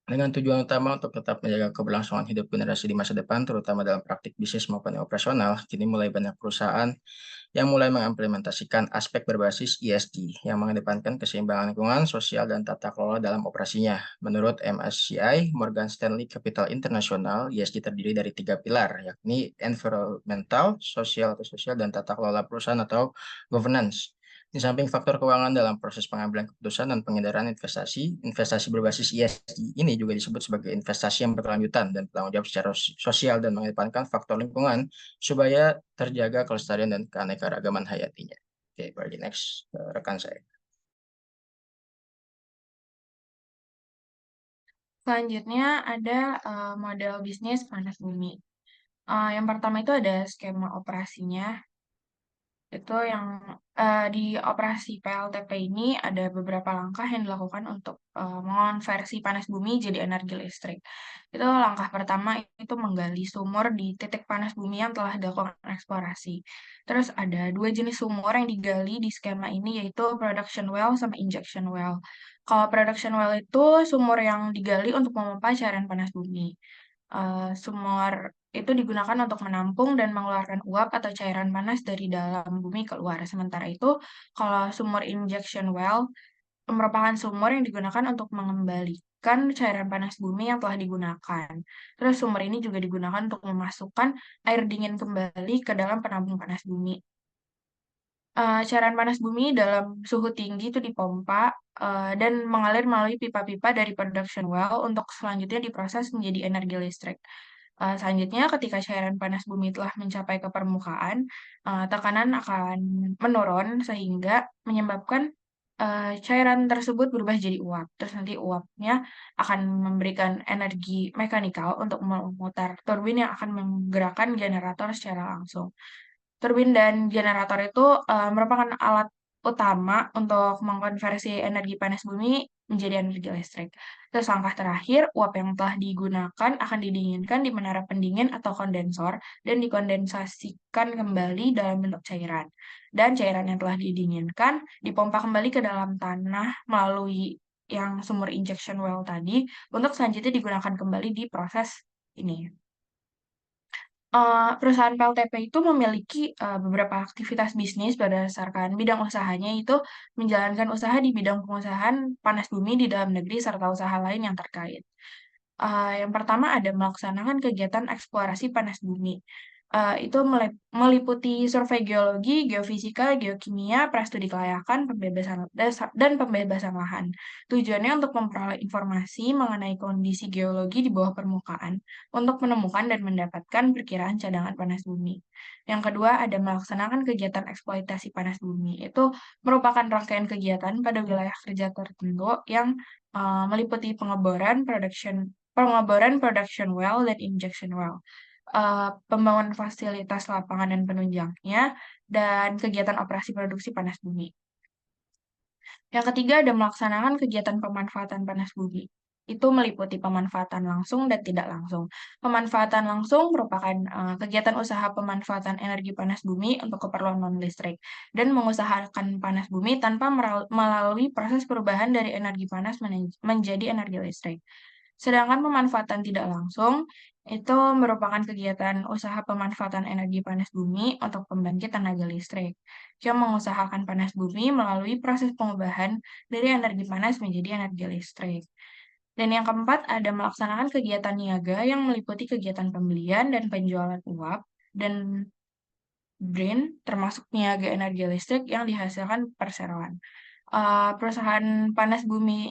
Dengan tujuan utama untuk tetap menjaga keberlangsungan hidup generasi di masa depan, terutama dalam praktik bisnis maupun operasional, kini mulai banyak perusahaan yang mulai mengimplementasikan aspek berbasis ESG yang mengedepankan keseimbangan lingkungan, sosial, dan tata kelola dalam operasinya. Menurut MSCI, Morgan Stanley Capital International, ESG terdiri dari 3 pilar, yakni environmental, sosial, dan tata kelola perusahaan atau governance. Di samping faktor keuangan dalam proses pengambilan keputusan dan pengedaraan investasi berbasis ESG ini juga disebut sebagai investasi yang berkelanjutan dan bertanggung jawab secara sosial dan mengedepankan faktor lingkungan supaya terjaga kelestarian dan keanekaragaman hayatinya. Oke, next, rekan saya.
Selanjutnya ada model bisnis panas bumi. Yang pertama itu ada skema operasinya. Itu yang di operasi PLTP ini ada beberapa langkah yang dilakukan untuk mengonversi panas bumi jadi energi listrik. Itu langkah pertama itu menggali sumur di titik panas bumi yang telah dilakukan eksplorasi. Terus ada 2 jenis sumur yang digali di skema ini yaitu production well sama injection well. Kalau production well itu sumur yang digali untuk memompa cairan panas bumi. Sumur itu digunakan untuk menampung dan mengeluarkan uap atau cairan panas dari dalam bumi keluar. Sementara itu, kalau sumur injection well merupakan sumur yang digunakan untuk mengembalikan cairan panas bumi yang telah digunakan. Terus sumur ini juga digunakan untuk memasukkan air dingin kembali ke dalam penampung panas bumi. Cairan panas bumi dalam suhu tinggi itu dipompa dan mengalir melalui pipa-pipa dari production well untuk selanjutnya diproses menjadi energi listrik. Selanjutnya, ketika cairan panas bumi telah mencapai ke permukaan, tekanan akan menurun sehingga menyebabkan cairan tersebut berubah jadi uap. Terus nanti uapnya akan memberikan energi mekanikal untuk memutar turbin yang akan menggerakkan generator secara langsung. Turbin dan generator itu merupakan alat utama untuk mengkonversi energi panas bumi menjadi energi listrik. Terus langkah terakhir, uap yang telah digunakan akan didinginkan di menara pendingin atau kondensor dan dikondensasikan kembali dalam bentuk cairan. Dan cairan yang telah didinginkan dipompa kembali ke dalam tanah melalui yang sumur injection well tadi untuk selanjutnya digunakan kembali di proses ini. Perusahaan PLTP itu memiliki beberapa aktivitas bisnis berdasarkan bidang usahanya, yaitu menjalankan usaha di bidang pengusahaan panas bumi di dalam negeri serta usaha lain yang terkait.
Yang pertama ada melaksanakan kegiatan eksplorasi panas bumi. Itu meliputi survei geologi, geofisika, geokimia, prastudi kelayakan, dan pembebasan lahan. Tujuannya untuk memperoleh informasi mengenai kondisi geologi di bawah permukaan untuk menemukan dan mendapatkan perkiraan cadangan panas bumi. Yang kedua ada melaksanakan kegiatan eksploitasi panas bumi. Itu merupakan rangkaian kegiatan pada wilayah kerja tertentu yang meliputi pengeboran, production well, dan injection well. Pembangunan fasilitas lapangan dan penunjangnya, dan kegiatan operasi produksi panas bumi. Yang ketiga ada melaksanakan kegiatan pemanfaatan panas bumi. Itu meliputi pemanfaatan langsung dan tidak langsung. Pemanfaatan langsung merupakan kegiatan usaha pemanfaatan energi panas bumi untuk keperluan non-listrik dan mengusahakan panas bumi tanpa melalui proses perubahan dari energi panas menjadi energi listrik. Sedangkan pemanfaatan tidak langsung itu merupakan kegiatan usaha pemanfaatan energi panas bumi untuk pembangkit tenaga listrik yang mengusahakan panas bumi melalui proses pengubahan dari energi panas menjadi energi listrik. Dan yang keempat ada melaksanakan kegiatan niaga yang meliputi kegiatan pembelian dan penjualan uap dan BRIN, termasuk niaga energi listrik yang dihasilkan perseroan. Perusahaan panas bumi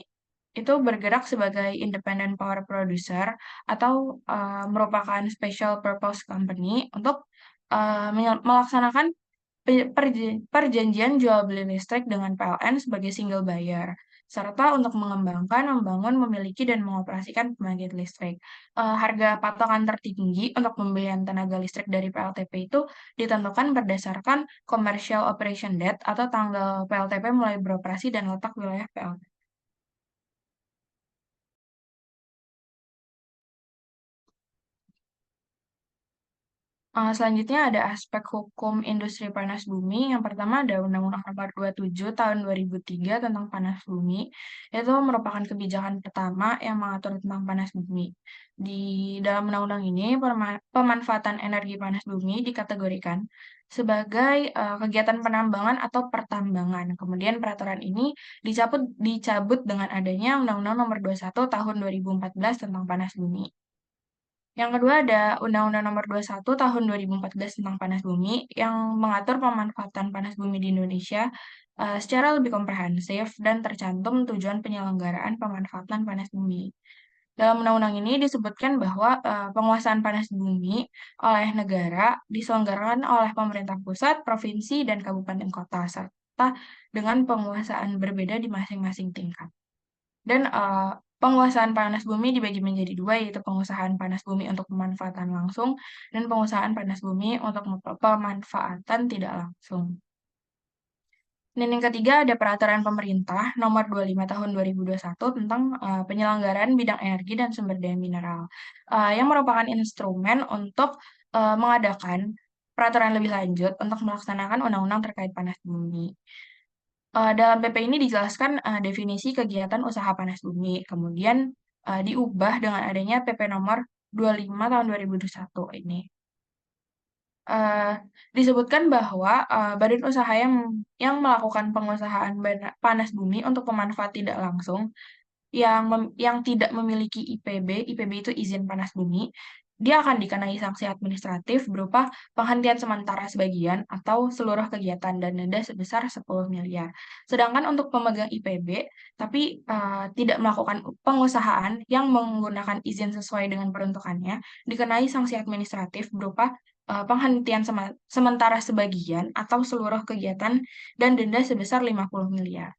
itu bergerak sebagai independent power producer atau merupakan special purpose company untuk melaksanakan perjanjian jual beli listrik dengan PLN sebagai single buyer, serta untuk mengembangkan, membangun, memiliki, dan mengoperasikan pembangkit listrik. Harga patokan tertinggi untuk pembelian tenaga listrik dari PLTP itu ditentukan berdasarkan commercial operation date atau tanggal PLTP mulai beroperasi dan letak wilayah PLTP. Selanjutnya ada aspek hukum industri panas bumi. Yang pertama ada Undang-Undang Nomor 27 Tahun 2003 tentang panas bumi. Itu merupakan kebijakan pertama yang mengatur tentang panas bumi. Di dalam undang-undang ini, pemanfaatan energi panas bumi dikategorikan sebagai kegiatan penambangan atau pertambangan. Kemudian peraturan ini dicabut dengan adanya Undang-Undang Nomor 21 Tahun 2014 tentang panas bumi. Yang kedua ada Undang-Undang Nomor 21 Tahun 2014 tentang panas bumi yang mengatur pemanfaatan panas bumi di Indonesia secara lebih komprehensif dan tercantum tujuan penyelenggaraan pemanfaatan panas bumi. Dalam undang-undang ini disebutkan bahwa penguasaan panas bumi oleh negara diselenggarakan oleh pemerintah pusat, provinsi, dan kabupaten kota, serta dengan penguasaan berbeda di masing-masing tingkat. Dan penguasaan panas bumi dibagi menjadi dua, yaitu penguasaan panas bumi untuk pemanfaatan langsung dan penguasaan panas bumi untuk pemanfaatan tidak langsung. Dan yang ketiga ada peraturan pemerintah nomor 25 tahun 2021 tentang penyelenggaraan bidang energi dan sumber daya mineral yang merupakan instrumen untuk mengadakan peraturan lebih lanjut untuk melaksanakan undang-undang terkait panas bumi. Dalam PP ini dijelaskan definisi kegiatan usaha panas bumi, kemudian diubah dengan adanya PP nomor 25 tahun 2021 ini. Disebutkan bahwa badan usaha yang melakukan pengusahaan panas bumi untuk pemanfaat tidak langsung yang tidak memiliki IPB itu izin panas bumi, dia akan dikenai sanksi administratif berupa penghentian sementara sebagian atau seluruh kegiatan dan denda sebesar 10 miliar. Sedangkan untuk pemegang IPB, tapi tidak melakukan pengusahaan yang menggunakan izin sesuai dengan peruntukannya, dikenai sanksi administratif berupa penghentian sementara sebagian atau seluruh kegiatan dan denda sebesar 50 miliar.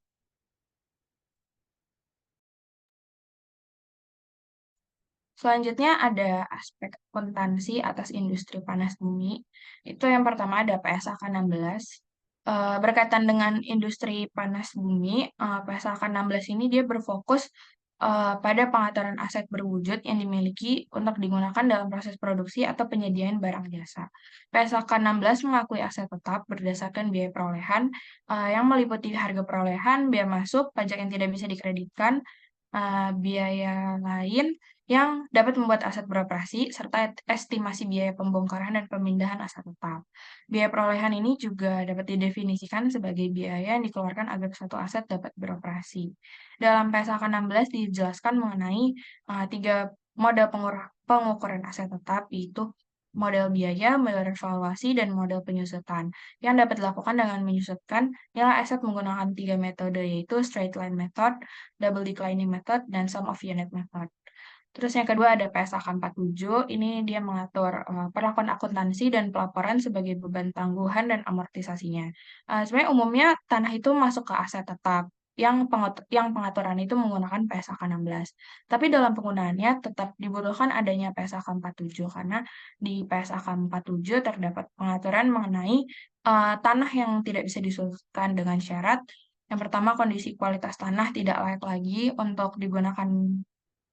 Selanjutnya ada aspek akuntansi atas industri panas bumi. Itu yang pertama ada PSAK 16. Berkaitan dengan industri panas bumi, PSAK 16 ini dia berfokus pada pengaturan aset berwujud yang dimiliki untuk digunakan dalam proses produksi atau penyediaan barang jasa. PSAK 16 mengakui aset tetap berdasarkan biaya perolehan yang meliputi harga perolehan, biaya masuk, pajak yang tidak bisa dikreditkan, biaya lain yang dapat membuat aset beroperasi, serta estimasi biaya pembongkaran dan pemindahan aset tetap. Biaya perolehan ini juga dapat didefinisikan sebagai biaya yang dikeluarkan agar suatu aset dapat beroperasi. Dalam PSAK 16 dijelaskan mengenai tiga model pengukuran aset tetap, yaitu model biaya, model revaluasi, dan model penyusutan, yang dapat dilakukan dengan menyusutkan nilai aset menggunakan 3 metode, yaitu straight line method, double declining method, dan sum of unit method. Terus yang kedua ada PSAK 47, ini dia mengatur perlakuan akuntansi dan pelaporan sebagai beban tangguhan dan amortisasinya. Sebenarnya umumnya tanah itu masuk ke aset tetap, yang pengaturan itu menggunakan PSAK 16. Tapi dalam penggunaannya tetap dibutuhkan adanya PSAK 47, karena di PSAK 47 terdapat pengaturan mengenai tanah yang tidak bisa disusutkan dengan syarat. Yang pertama, kondisi kualitas tanah tidak layak lagi untuk digunakan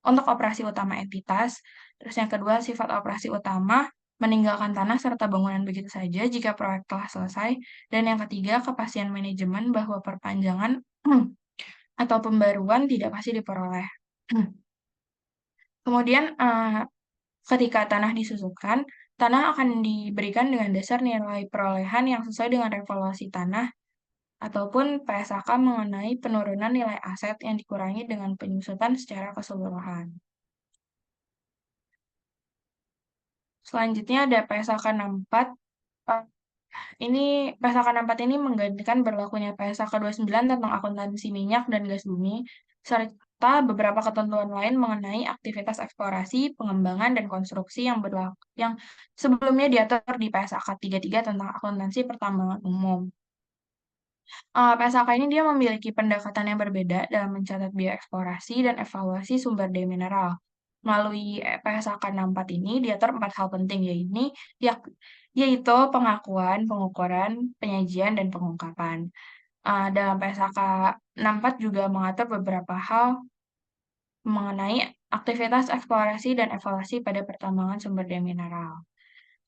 untuk operasi utama entitas. Terus yang kedua, sifat operasi utama meninggalkan tanah serta bangunan begitu saja jika proyek telah selesai. Dan yang ketiga, kepastian manajemen bahwa perpanjangan atau pembaruan tidak pasti diperoleh. Kemudian, ketika tanah disusutkan, tanah akan diberikan dengan dasar nilai perolehan yang sesuai dengan revaluasi tanah ataupun PSAK mengenai penurunan nilai aset yang dikurangi dengan penyusutan secara keseluruhan. Selanjutnya ada PSAK 64. Ini PSAK 64 ini menggantikan berlakunya PSAK 29 tentang akuntansi minyak dan gas bumi, serta beberapa ketentuan lain mengenai aktivitas eksplorasi, pengembangan, dan konstruksi yang sebelumnya diatur di PSAK 33 tentang akuntansi pertambangan umum. PSAK ini dia memiliki pendekatan yang berbeda dalam mencatat biaya eksplorasi dan evaluasi sumber daya mineral. Melalui PSAK 64 ini diatur 4 hal penting, yaitu pengakuan, pengukuran, penyajian, dan pengungkapan. Dalam PSAK 64 juga mengatur beberapa hal mengenai aktivitas eksplorasi dan evaluasi pada pertambangan sumber daya mineral.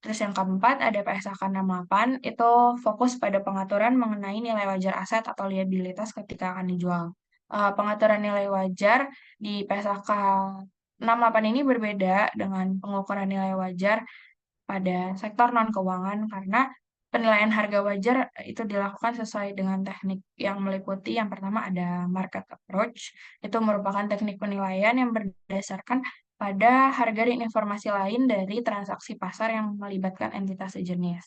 Terus yang keempat ada PSAK 68, itu fokus pada pengaturan mengenai nilai wajar aset atau liabilitas ketika akan dijual. Pengaturan nilai wajar di PSAK 68 ini berbeda dengan pengukuran nilai wajar pada sektor non-keuangan, karena penilaian harga wajar itu dilakukan sesuai dengan teknik yang meliputi yang pertama ada market approach, itu merupakan teknik penilaian yang berdasarkan pada harga dan informasi lain dari transaksi pasar yang melibatkan entitas sejenis.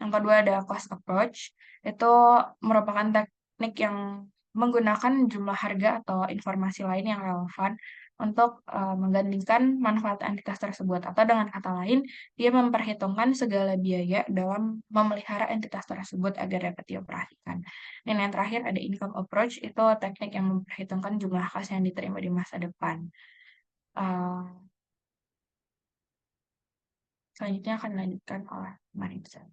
Yang kedua ada cost approach, itu merupakan teknik yang menggunakan jumlah harga atau informasi lain yang relevan untuk menggantikan manfaat entitas tersebut, atau dengan kata lain, dia memperhitungkan segala biaya dalam memelihara entitas tersebut agar dapat dioperasikan. Dan yang terakhir ada income approach, itu teknik yang memperhitungkan jumlah kas yang diterima di masa depan. Selanjutnya akan dilanjutkan oleh Marisa.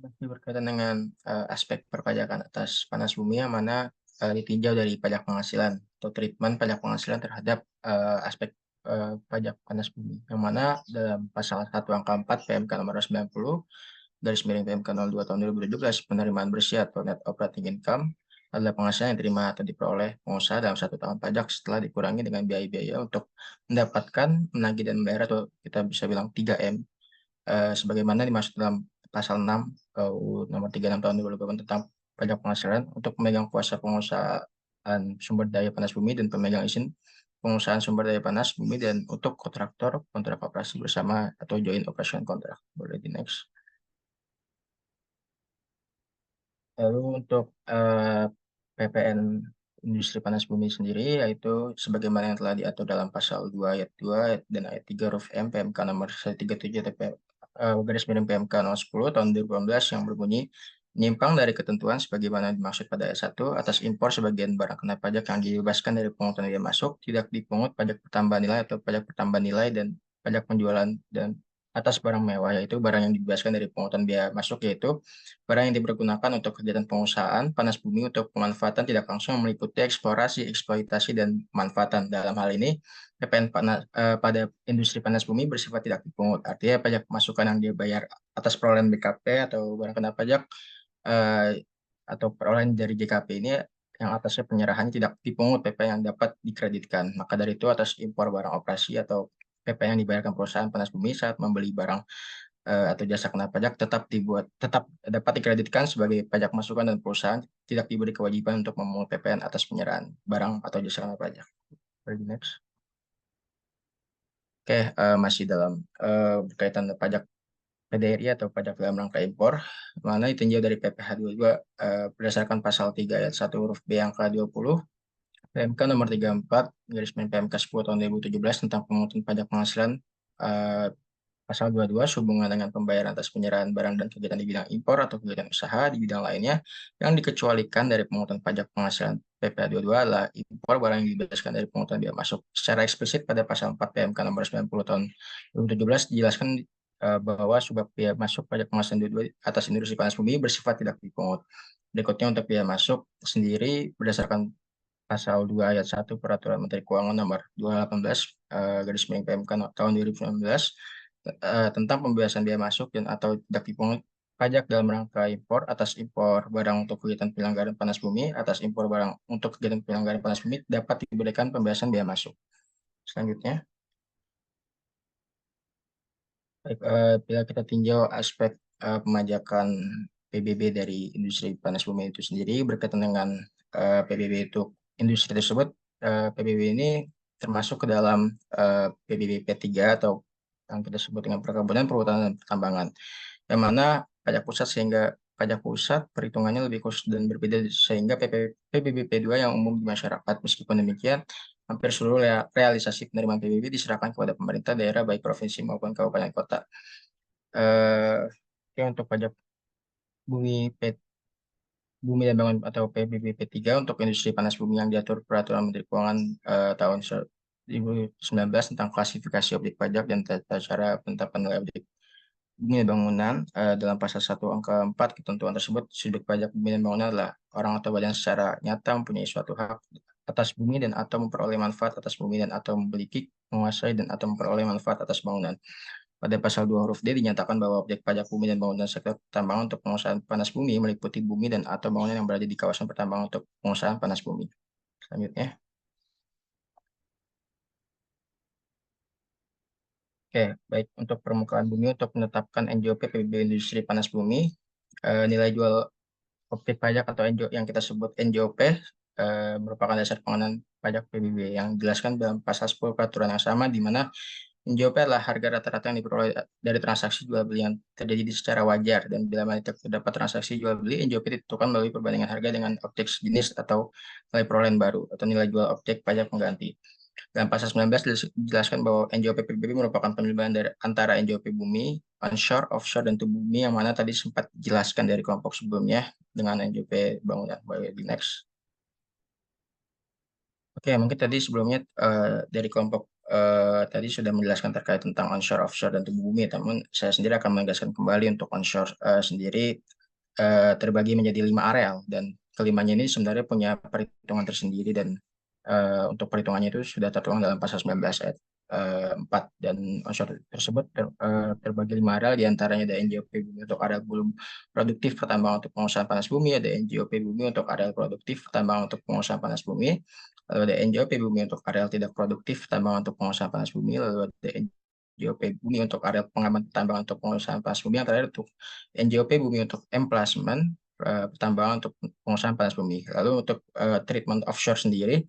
Masih berkaitan dengan aspek perpajakan atas panas bumi yang mana ditinjau dari pajak penghasilan atau treatment pajak penghasilan terhadap aspek pajak panas bumi, yang mana dalam pasal 1 angka 4 PMK nomor 90 PMK 02 tahun 2017 penerimaan bersih atau net operating income adalah penghasilan yang diterima atau diperoleh pengusaha dalam 1 tahun pajak setelah dikurangi dengan biaya-biaya untuk mendapatkan, menagih, dan membayar, atau kita bisa bilang 3M, sebagaimana dimaksud dalam pasal 6 nomor 36 tahun 2008 tentang pajak penghasilan untuk pemegang kuasa pengusahaan sumber daya panas bumi dan pemegang izin pengusahaan sumber daya panas bumi, dan untuk kontraktor kontrak operasi bersama atau joint operation contract. Boleh di next. Lalu untuk PPN industri panas bumi sendiri, yaitu sebagaimana yang telah diatur dalam pasal 2 ayat 2 dan ayat 3 huruf M PMK nomor 137 garis miring PMK 010 tahun 2018 yang berbunyi menyimpang dari ketentuan sebagaimana dimaksud pada ayat 1 atas impor sebagian barang kena pajak yang dibebaskan dari pungutan biaya masuk tidak dipungut pajak pertambahan nilai atau pajak pertambahan nilai dan pajak penjualan dan atas barang mewah, yaitu barang yang dibebaskan dari pungutan biaya masuk, yaitu barang yang dipergunakan untuk kegiatan pengusahaan panas bumi untuk pemanfaatan tidak langsung meliputi eksplorasi, eksploitasi, dan pemanfaatan. Dalam hal ini, PPN pada industri panas bumi bersifat tidak dipungut. Artinya pajak masukan yang dia bayar atas perolehan BKP atau barang kena pajak atau perolehan dari JKP ini yang atasnya penyerahannya tidak dipungut PP yang dapat dikreditkan. Maka dari itu atas impor barang operasi atau PP yang dibayarkan perusahaan panas bumi saat membeli barang atau jasa kena pajak tetap dapat dikreditkan sebagai pajak masukan, dan perusahaan tidak diberi kewajiban untuk memungut PPN atas penyerahan barang atau jasa kena pajak. Next. Oke, masih dalam berkaitan dengan pajak PDRI atau pajak dalam rangka impor, mana ditinjau dari PPh 22 berdasarkan pasal 3 ayat 1 huruf B angka 20 PMK nomor 34 garis miring PMK 10 tahun 2017 tentang pemungutan pajak penghasilan pasal 22 sehubungan dengan pembayaran atas penyerahan barang dan kegiatan di bidang impor atau kegiatan usaha di bidang lainnya yang dikecualikan dari pemungutan pajak penghasilan PPh 22 adalah impor barang yang dibebaskan dari pemungutan biaya masuk. Secara eksplisit pada pasal 4 PMK nomor 90 tahun 2017 dijelaskan bahwa subbab biaya masuk pajak penghasilan 22 atas industri panas bumi bersifat tidak dipungut. Berikutnya untuk biaya masuk sendiri berdasarkan pasal 2 ayat 1 Peraturan Menteri Keuangan nomor 218 garis miring PMK tahun 2019 tentang pembebasan biaya masuk dan atau tidak dipungut pajak dalam rangka impor atas impor barang untuk kegiatan penyelenggaraan panas bumi, atas impor barang untuk kegiatan penyelenggaraan panas bumi dapat diberikan pembebasan biaya masuk. Selanjutnya, baik, bila kita tinjau aspek pemajakan PBB dari industri panas bumi itu sendiri berkaitan dengan PBB untuk industri tersebut, PBB ini termasuk ke dalam PBB P3 atau yang kita sebut dengan perkebunan, perhutanan, dan pertambangan, yang mana pajak pusat perhitungannya lebih khusus dan berbeda sehingga PBB P2 yang umum di masyarakat. Meskipun demikian, hampir seluruh realisasi penerimaan PBB diserahkan kepada pemerintah daerah baik provinsi maupun kabupaten kota. Untuk pajak bumi dan bangunan atau PBB P3 untuk industri panas bumi yang diatur Peraturan Menteri Keuangan tahun 2019 tentang klasifikasi objek pajak dan tata cara penetapan nilai objek bumi dan bangunan dalam pasal 1 angka 4 ketentuan tersebut, subjek pajak bumi dan bangunan adalah orang atau badan secara nyata mempunyai suatu hak atas bumi dan atau memperoleh manfaat atas bumi dan atau memiliki, menguasai dan atau memperoleh manfaat atas bangunan. Pada pasal 2 huruf D dinyatakan bahwa objek pajak bumi dan bangunan sektor pertambangan untuk pengusahaan panas bumi meliputi bumi dan atau bangunan yang berada di kawasan pertambangan untuk pengusahaan panas bumi. Selanjutnya. Oke, baik, untuk permukaan bumi untuk menetapkan NJOP PBB industri panas bumi, nilai jual objek pajak atau yang kita sebut NJOP merupakan dasar pengenaan pajak PBB yang dijelaskan dalam pasal 10 peraturan yang sama, di mana NJOP adalah harga rata-rata yang diperoleh dari transaksi jual beli yang terjadi secara wajar, dan bila mana terdapat transaksi jual beli, NJOP ditentukan melalui perbandingan harga dengan objek sejenis atau nilai perolehan baru atau nilai jual objek pajak pengganti. Dalam pasal 19 dijelaskan bahwa NJOP PBB merupakan penilaian dari antara NJOP bumi, onshore, offshore, dan tubuh bumi yang mana tadi sempat dijelaskan dari kelompok sebelumnya dengan NJOP bangunan. Di next. Oke, mungkin tadi sebelumnya dari kelompok tadi sudah menjelaskan terkait tentang onshore, offshore, dan tubuh bumi. Namun saya sendiri akan menegaskan kembali untuk onshore sendiri terbagi menjadi 5 areal, dan kelimanya ini sebenarnya punya perhitungan tersendiri, dan untuk perhitungannya itu sudah tertuang dalam pasal 19 ayat 4, dan onshore tersebut terbagi 5 areal, diantaranya ada NJOP bumi untuk areal belum produktif pertambangan untuk pengusahaan panas bumi, ada NJOP bumi untuk areal produktif pertambangan untuk pengusahaan panas bumi, lalu ada NJOP bumi untuk areal tidak produktif pertambangan untuk pengusahaan panas bumi, lalu ada NJOP bumi untuk areal pengaman pertambangan untuk pengusahaan panas bumi, yang terakhir untuk NJOP bumi untuk emplacement pertambangan untuk pengusahaan panas bumi. Lalu untuk treatment offshore sendiri,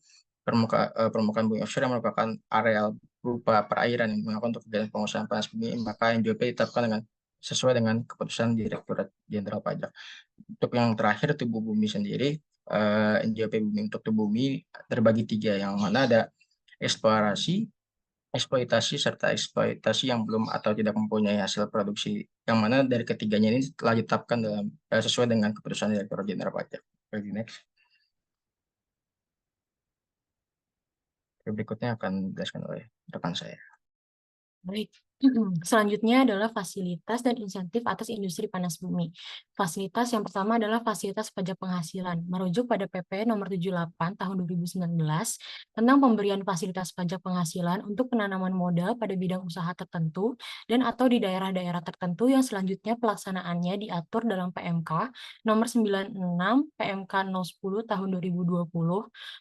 permukaan bumi offshore yang merupakan areal berupa perairan yang digunakan untuk kegiatan pengusahaan panas bumi, maka NJOP ditetapkan sesuai dengan keputusan Direktorat Jenderal Pajak. Untuk yang terakhir, tubuh bumi sendiri, NJOP bumi untuk tubuh bumi terbagi 3, yang mana ada eksplorasi, eksploitasi, serta eksploitasi yang belum atau tidak mempunyai hasil produksi, yang mana dari ketiganya ini telah ditetapkan dalam sesuai dengan keputusan Direktorat Jenderal Pajak. Next. Berikutnya akan dijelaskan oleh rekan saya.
Baik, selanjutnya adalah fasilitas dan insentif atas industri panas bumi. Fasilitas yang pertama adalah fasilitas pajak penghasilan, merujuk pada PP nomor 78 tahun 2019 tentang pemberian fasilitas pajak penghasilan untuk penanaman modal pada bidang usaha tertentu dan atau di daerah-daerah tertentu, yang selanjutnya pelaksanaannya diatur dalam PMK nomor 96 PMK 010 tahun 2020.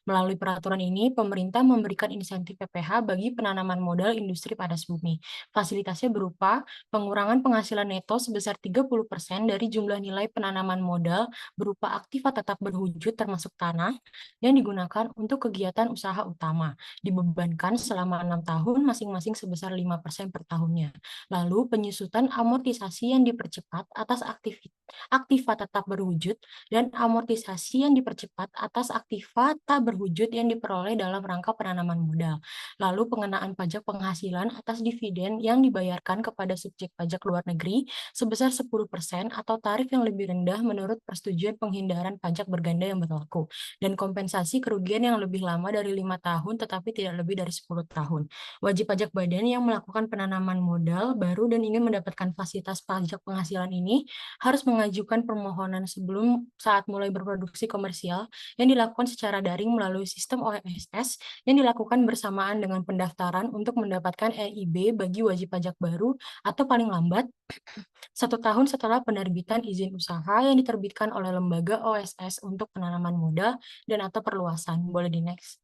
Melalui peraturan ini, pemerintah memberikan insentif PPh bagi penanaman modal industri panas bumi. Fasilitas Fasilitasnya berupa pengurangan penghasilan neto sebesar 30% dari jumlah nilai penanaman modal berupa aktiva tetap berwujud termasuk tanah yang digunakan untuk kegiatan usaha utama, dibebankan selama 6 tahun masing-masing sebesar 5% per tahunnya. Lalu penyusutan amortisasi yang dipercepat atas aktiva tetap berwujud dan amortisasi yang dipercepat atas aktiva tak berwujud yang diperoleh dalam rangka penanaman modal. Lalu pengenaan pajak penghasilan atas dividen yang dibayarkan kepada subjek pajak luar negeri sebesar 10% atau tarif yang lebih rendah menurut persetujuan penghindaran pajak berganda yang berlaku, dan kompensasi kerugian yang lebih lama dari 5 tahun tetapi tidak lebih dari 10 tahun. Wajib pajak badan yang melakukan penanaman modal baru dan ingin mendapatkan fasilitas pajak penghasilan ini harus mengajukan permohonan sebelum saat mulai berproduksi komersial yang dilakukan secara daring melalui sistem OSS yang dilakukan bersamaan dengan pendaftaran untuk mendapatkan EIB bagi wajib pajak baru atau paling lambat 1 tahun setelah penerbitan izin usaha yang diterbitkan oleh lembaga OSS untuk penanaman modal dan atau perluasan. Boleh di next.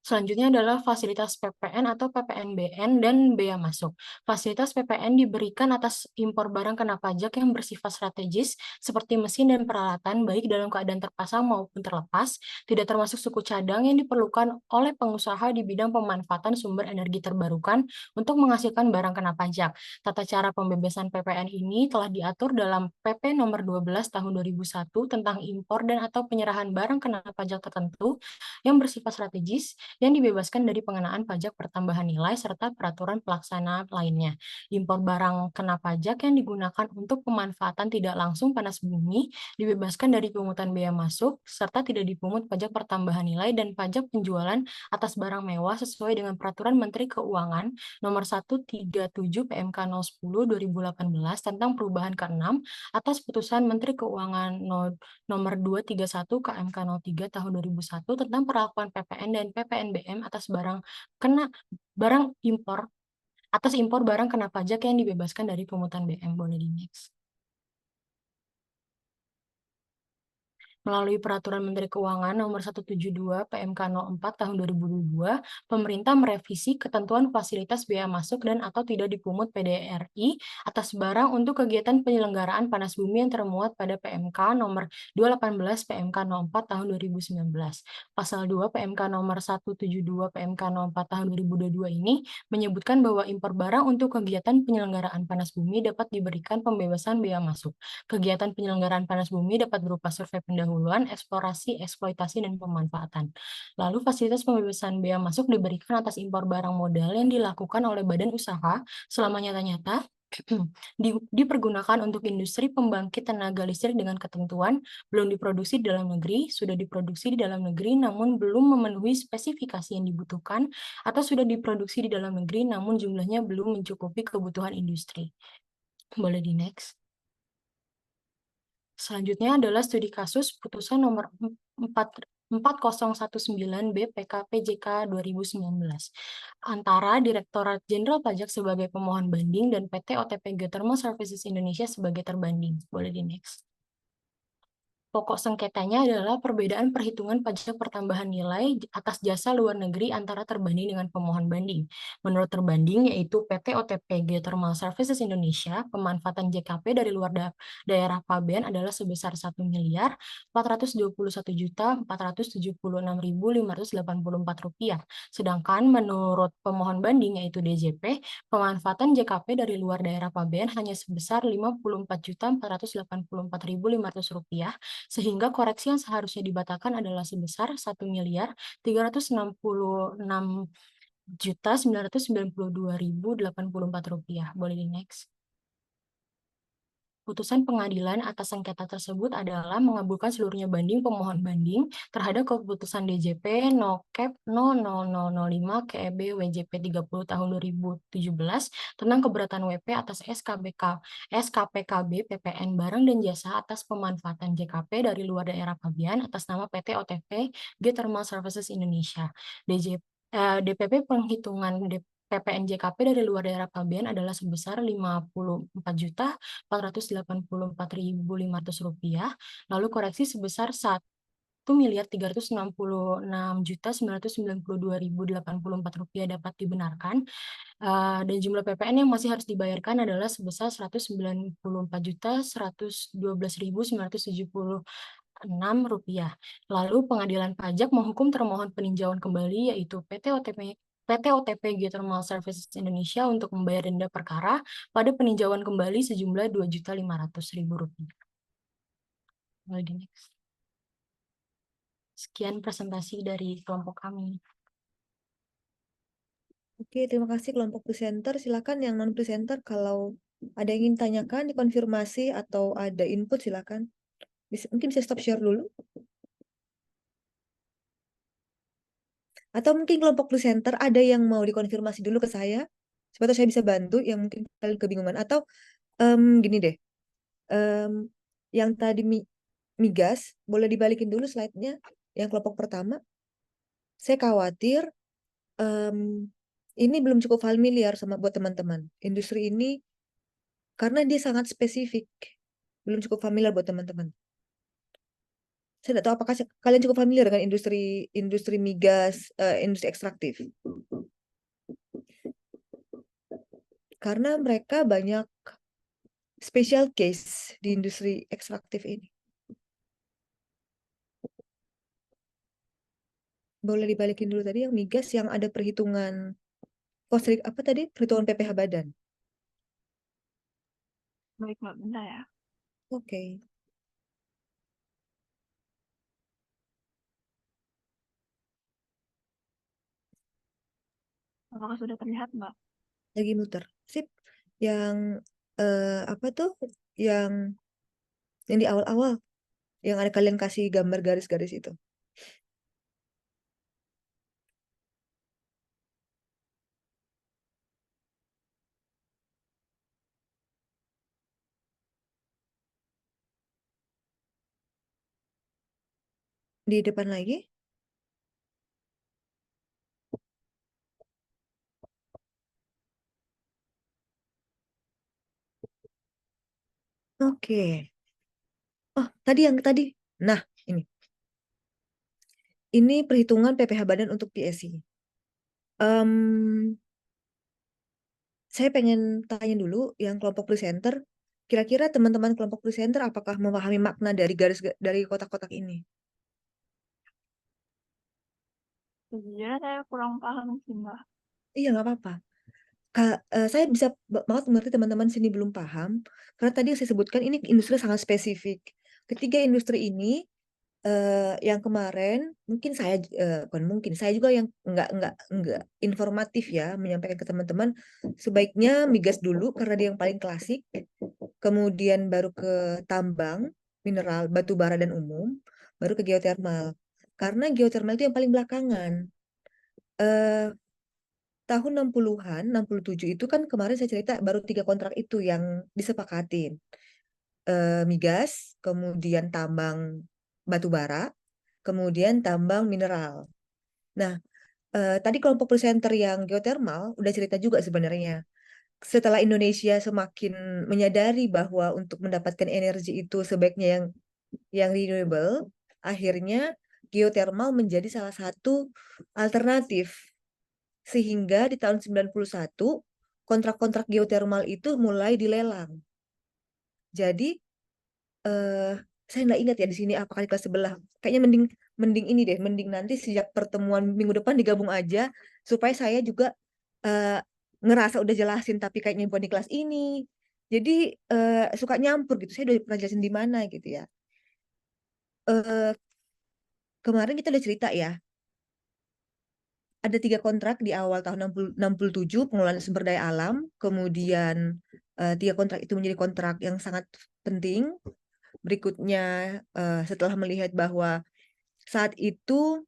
Selanjutnya adalah fasilitas PPN atau PPNBM dan bea masuk. Fasilitas PPN diberikan atas impor barang kena pajak yang bersifat strategis seperti mesin dan peralatan baik dalam keadaan terpasang maupun terlepas, tidak termasuk suku cadang yang diperlukan oleh pengusaha di bidang pemanfaatan sumber energi terbarukan untuk menghasilkan barang kena pajak. Tata cara pembebasan PPN ini telah diatur dalam PP nomor 12 tahun 2001 tentang impor dan atau penyerahan barang kena pajak tertentu yang bersifat strategis yang dibebaskan dari pengenaan pajak pertambahan nilai serta peraturan pelaksana lainnya. Impor barang kena pajak yang digunakan untuk pemanfaatan tidak langsung panas bumi dibebaskan dari pungutan bea masuk serta tidak dipungut pajak pertambahan nilai dan pajak penjualan atas barang mewah sesuai dengan Peraturan Menteri Keuangan Nomor 137 PMK 010 2018 tentang perubahan ke-6 atas Putusan Menteri Keuangan Nomor 231 KMK 03 tahun 2001 tentang perlakuan PPN dan PPNBM atas impor barang kena pajak yang dibebaskan dari pungutan BM. Boleh di next. Melalui Peraturan Menteri Keuangan Nomor 172 PMK 04 tahun 2022, pemerintah merevisi ketentuan fasilitas bea masuk dan atau tidak dipungut PDRI atas barang untuk kegiatan penyelenggaraan panas bumi yang termuat pada PMK Nomor 218 PMK 04 tahun 2019. Pasal 2 PMK Nomor 172 PMK 04 tahun 2022 ini menyebutkan bahwa impor barang untuk kegiatan penyelenggaraan panas bumi dapat diberikan pembebasan bea masuk. Kegiatan penyelenggaraan panas bumi dapat berupa survei pendahuluan, eksplorasi, eksploitasi, dan pemanfaatan. Lalu fasilitas pembebasan bea masuk diberikan atas impor barang modal yang dilakukan oleh badan usaha selama nyata-nyata dipergunakan untuk industri pembangkit tenaga listrik dengan ketentuan belum diproduksi di dalam negeri, sudah diproduksi di dalam negeri namun belum memenuhi spesifikasi yang dibutuhkan, atau sudah diproduksi di dalam negeri namun jumlahnya belum mencukupi kebutuhan industri. Boleh di next. Selanjutnya adalah studi kasus putusan nomor 4019B PKPJK 2019 antara Direktorat Jenderal Pajak sebagai pemohon banding dan PT OTP Geothermal Services Indonesia sebagai terbanding. Boleh di next. Pokok sengketanya adalah perbedaan perhitungan pajak pertambahan nilai atas jasa luar negeri antara terbanding dengan pemohon banding. Menurut terbanding, yaitu PT OTP Geothermal Services Indonesia, pemanfaatan JKP dari luar daerah Pabean adalah sebesar Rp1.421.476.584. Sedangkan menurut pemohon banding, yaitu DJP, pemanfaatan JKP dari luar daerah Pabean hanya sebesar Rp54.484.500, sehingga koreksi yang seharusnya dibatalkan adalah sebesar Rp1.366.992.084. Boleh di next. Putusan pengadilan atas sengketa tersebut adalah mengabulkan seluruhnya banding pemohon banding terhadap keputusan DJP No-Cap 00005 KEB WJP 30 tahun 2017 tentang keberatan WP atas SKPKB PPN barang dan jasa atas pemanfaatan JKP dari luar daerah Pabean atas nama PT OTP Geothermal Services Indonesia. DPP penghitungan PPN JKP dari luar daerah Pabean adalah sebesar Rp54.484.500, lalu koreksi sebesar 1.366.992.084 rupiah dapat dibenarkan. Dan jumlah PPN yang masih harus dibayarkan adalah sebesar 194.112.976 rupiah. Lalu pengadilan pajak menghukum termohon peninjauan kembali yaitu PT OTP Geothermal Services Indonesia untuk membayar denda perkara pada peninjauan kembali sejumlah 2.500.000 rupiah. Lagi next. Sekian presentasi dari kelompok kami.
Oke, terima kasih kelompok presenter. Silakan yang non presenter kalau ada yang ingin tanyakan, dikonfirmasi atau ada input silakan. Mungkin bisa stop share dulu. Atau mungkin kelompok presenter ada yang mau dikonfirmasi dulu ke saya. Supaya saya bisa bantu yang mungkin kalian kebingungan. Atau gini deh. Yang tadi migas, boleh dibalikin dulu slide-nya. Yang kelompok pertama. Saya khawatir ini belum cukup familiar sama buat teman-teman. Industri ini karena dia sangat spesifik. Belum cukup familiar buat teman-teman. Saya tidak tahu apakah kalian cukup familiar dengan industri migas, industri ekstraktif. Karena mereka banyak special case di industri ekstraktif ini. Boleh dibalikin dulu tadi yang migas yang ada perhitungan apa tadi? Perhitungan PPh badan.
Baik, Mbak, bentar ya.
Oke.
Apakah sudah terlihat, Mbak?
Lagi muter. Sip. Yang apa tuh? Yang di awal-awal. Yang ada kalian kasih gambar garis-garis itu. Di depan lagi. Oke. Oh, tadi yang tadi. Nah, ini. Ini perhitungan PPh badan untuk PSI. Saya pengen tanya dulu yang kelompok presenter. Kira-kira teman-teman kelompok presenter apakah memahami makna dari garis dari kotak-kotak ini?
Sejujurnya saya kurang paham sih, Mbak.
Iya, nggak apa-apa. Saya bisa banget mengerti teman-teman sini belum paham. Karena tadi saya sebutkan ini industri sangat spesifik. Ketiga industri ini yang kemarin mungkin saya bukan mungkin saya juga yang nggak informatif ya menyampaikan ke teman-teman sebaiknya migas dulu karena dia yang paling klasik, kemudian baru ke tambang mineral batu bara dan umum, baru ke geotermal karena geotermal itu yang paling belakangan. Tahun 60-an 67 itu kan kemarin saya cerita baru 3 kontrak itu yang disepakatin, migas, kemudian tambang batu bara, kemudian tambang mineral. Nah, tadi kelompok presenter yang geotermal udah cerita juga sebenarnya. Setelah Indonesia semakin menyadari bahwa untuk mendapatkan energi itu sebaiknya yang renewable, akhirnya geotermal menjadi salah satu alternatif. Sehingga di tahun 91 kontrak-kontrak geotermal itu mulai dilelang. Jadi saya nggak ingat ya di sini apakah di kelas sebelah. Kayaknya mending ini deh, mending nanti sejak pertemuan minggu depan digabung aja supaya saya juga ngerasa udah jelasin tapi kayaknya bukan di kelas ini. Jadi suka nyampur gitu. Saya udah pernah jelasin di mana gitu ya. Kemarin kita udah cerita ya. Ada 3 kontrak di awal tahun 67 pengelolaan sumber daya alam. Kemudian 3 kontrak itu menjadi kontrak yang sangat penting. Berikutnya setelah melihat bahwa saat itu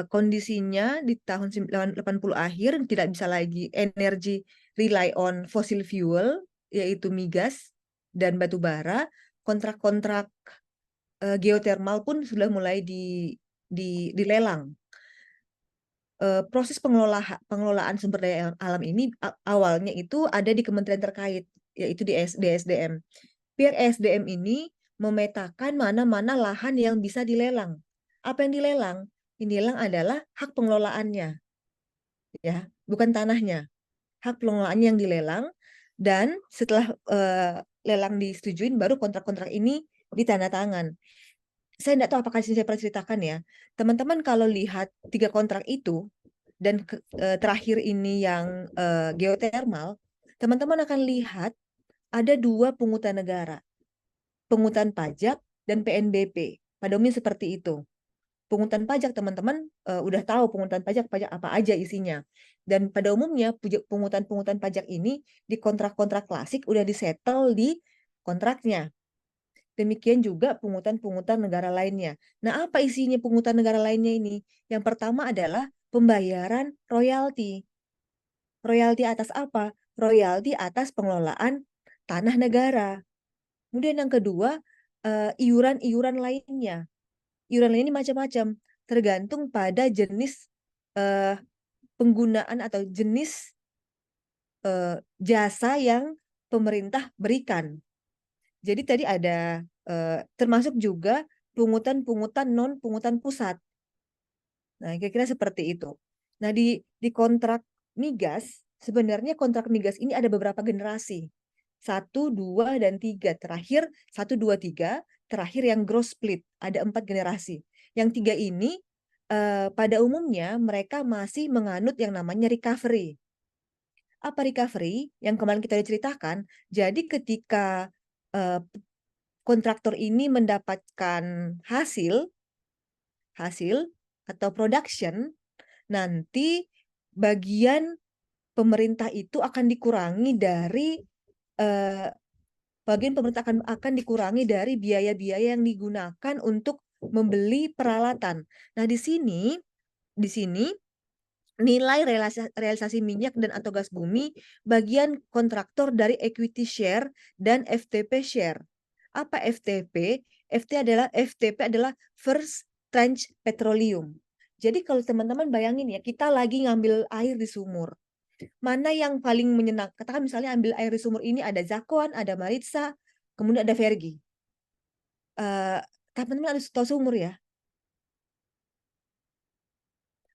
kondisinya di tahun 80 akhir tidak bisa lagi energi rely on fossil fuel, yaitu migas dan batu bara, kontrak-kontrak geotermal pun sudah mulai dilelang. Proses pengelolaan sumber daya alam ini awalnya itu ada di kementerian terkait, yaitu di SDM. Pihak SDM ini memetakan mana-mana lahan yang bisa dilelang. Apa yang dilelang? Yang dilelang adalah hak pengelolaannya, ya, bukan tanahnya. Hak pengelolaannya yang dilelang, dan setelah lelang disetujuin, baru kontrak-kontrak ini ditandatangan. Saya tidak tahu apakah saya pernah ceritakan ya, teman-teman kalau lihat 3 kontrak itu, dan terakhir ini yang geothermal, teman-teman akan lihat ada 2 pungutan negara, pungutan pajak dan PNBP. Pada umumnya seperti itu. Pungutan pajak, teman-teman udah tahu pungutan pajak apa aja isinya. Dan pada umumnya pungutan-pungutan pajak ini di kontrak-kontrak klasik udah disettle di kontraknya. Demikian juga pungutan-pungutan negara lainnya. Nah, apa isinya pungutan negara lainnya ini? Yang pertama adalah pembayaran royalti. Royalti atas apa? Royalti atas pengelolaan tanah negara. Kemudian yang kedua, iuran-iuran lainnya. Iuran lain ini macam-macam, tergantung pada jenis penggunaan atau jenis jasa yang pemerintah berikan. Jadi tadi ada termasuk juga pungutan-pungutan non-pungutan pusat. Nah, kira-kira seperti itu. Nah, di kontrak migas, sebenarnya kontrak migas ini ada beberapa generasi. 1, 2, dan 3. Terakhir 1, 2, 3. Terakhir yang gross split. Ada 4 generasi. Yang 3 ini pada umumnya mereka masih menganut yang namanya recovery. Apa recovery? Yang kemarin kita ceritakan. Jadi ketika kontraktor ini mendapatkan hasil atau production, nanti bagian pemerintah itu akan dikurangi dari bagian pemerintah akan dikurangi dari biaya-biaya yang digunakan untuk membeli peralatan. Nah, di sini nilai realisasi minyak dan atau gas bumi bagian kontraktor dari equity share dan FTP share. Apa FTP? FTP adalah first tranche petroleum. Jadi kalau teman-teman bayangin ya, kita lagi ngambil air di sumur. Mana yang paling menyenangkan? Katakan misalnya ambil air di sumur ini ada Zakuan, ada Maritsa, kemudian ada Vergi. Teman-teman harus tahu sumur ya.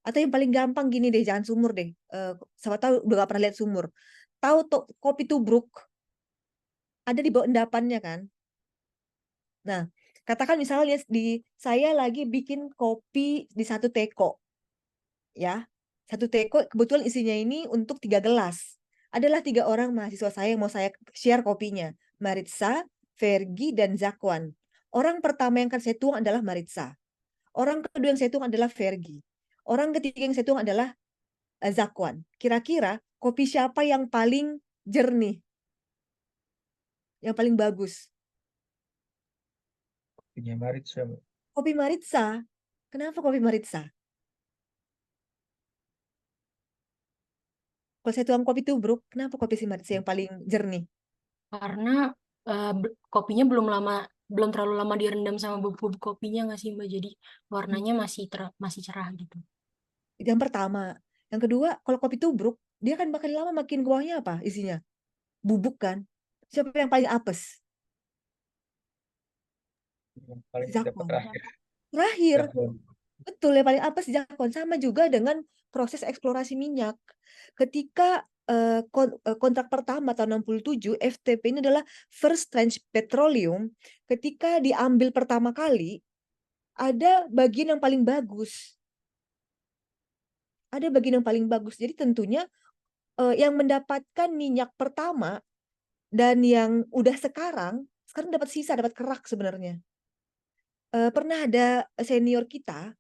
Atau yang paling gampang gini deh, jangan sumur deh. Siapa tahu udah gak pernah lihat sumur. Tahu kopi tubruk? Ada di bawah endapannya kan? Nah, katakan misalnya saya lagi bikin kopi di 1 teko. Ya. 1 teko kebetulan isinya ini untuk 3 gelas. Adalah 3 orang mahasiswa saya yang mau saya share kopinya. Maritsa, Vergi, dan Zakwan. Orang pertama yang akan saya tuang adalah Maritsa. Orang kedua yang saya tuang adalah Vergi. Orang ketiga yang saya tuang adalah Zakwan. Kira-kira kopi siapa yang paling jernih? Yang paling bagus?
Kopinya Maritsa.
Kopi Maritsa. Kenapa kopi Maritsa? Kalau saya tuang kopi tubruk, kenapa kopi si Maritsa yang paling jernih?
Karena kopinya belum terlalu lama direndam sama bubuk kopinya nggak sih Mbak? Jadi warnanya masih cerah gitu.
Itu yang pertama. Yang kedua, kalau kopi tubruk, dia kan makin lama makin ke bawahnya apa isinya? Bubuk kan? Siapa yang paling apes?
Yang paling dapat
Zakwan.
terakhir.
Terakhir.
Zakwan.
Betul, yang paling apes Zakwan. Sama juga dengan proses eksplorasi minyak. Ketika kontrak pertama tahun 67, FTP ini adalah First Tranche Petroleum. Ketika diambil pertama kali, ada bagian yang paling bagus. Ada bagian yang paling bagus. Jadi tentunya yang mendapatkan minyak pertama dan yang udah sekarang dapat sisa, dapat kerak sebenarnya. Pernah ada senior kita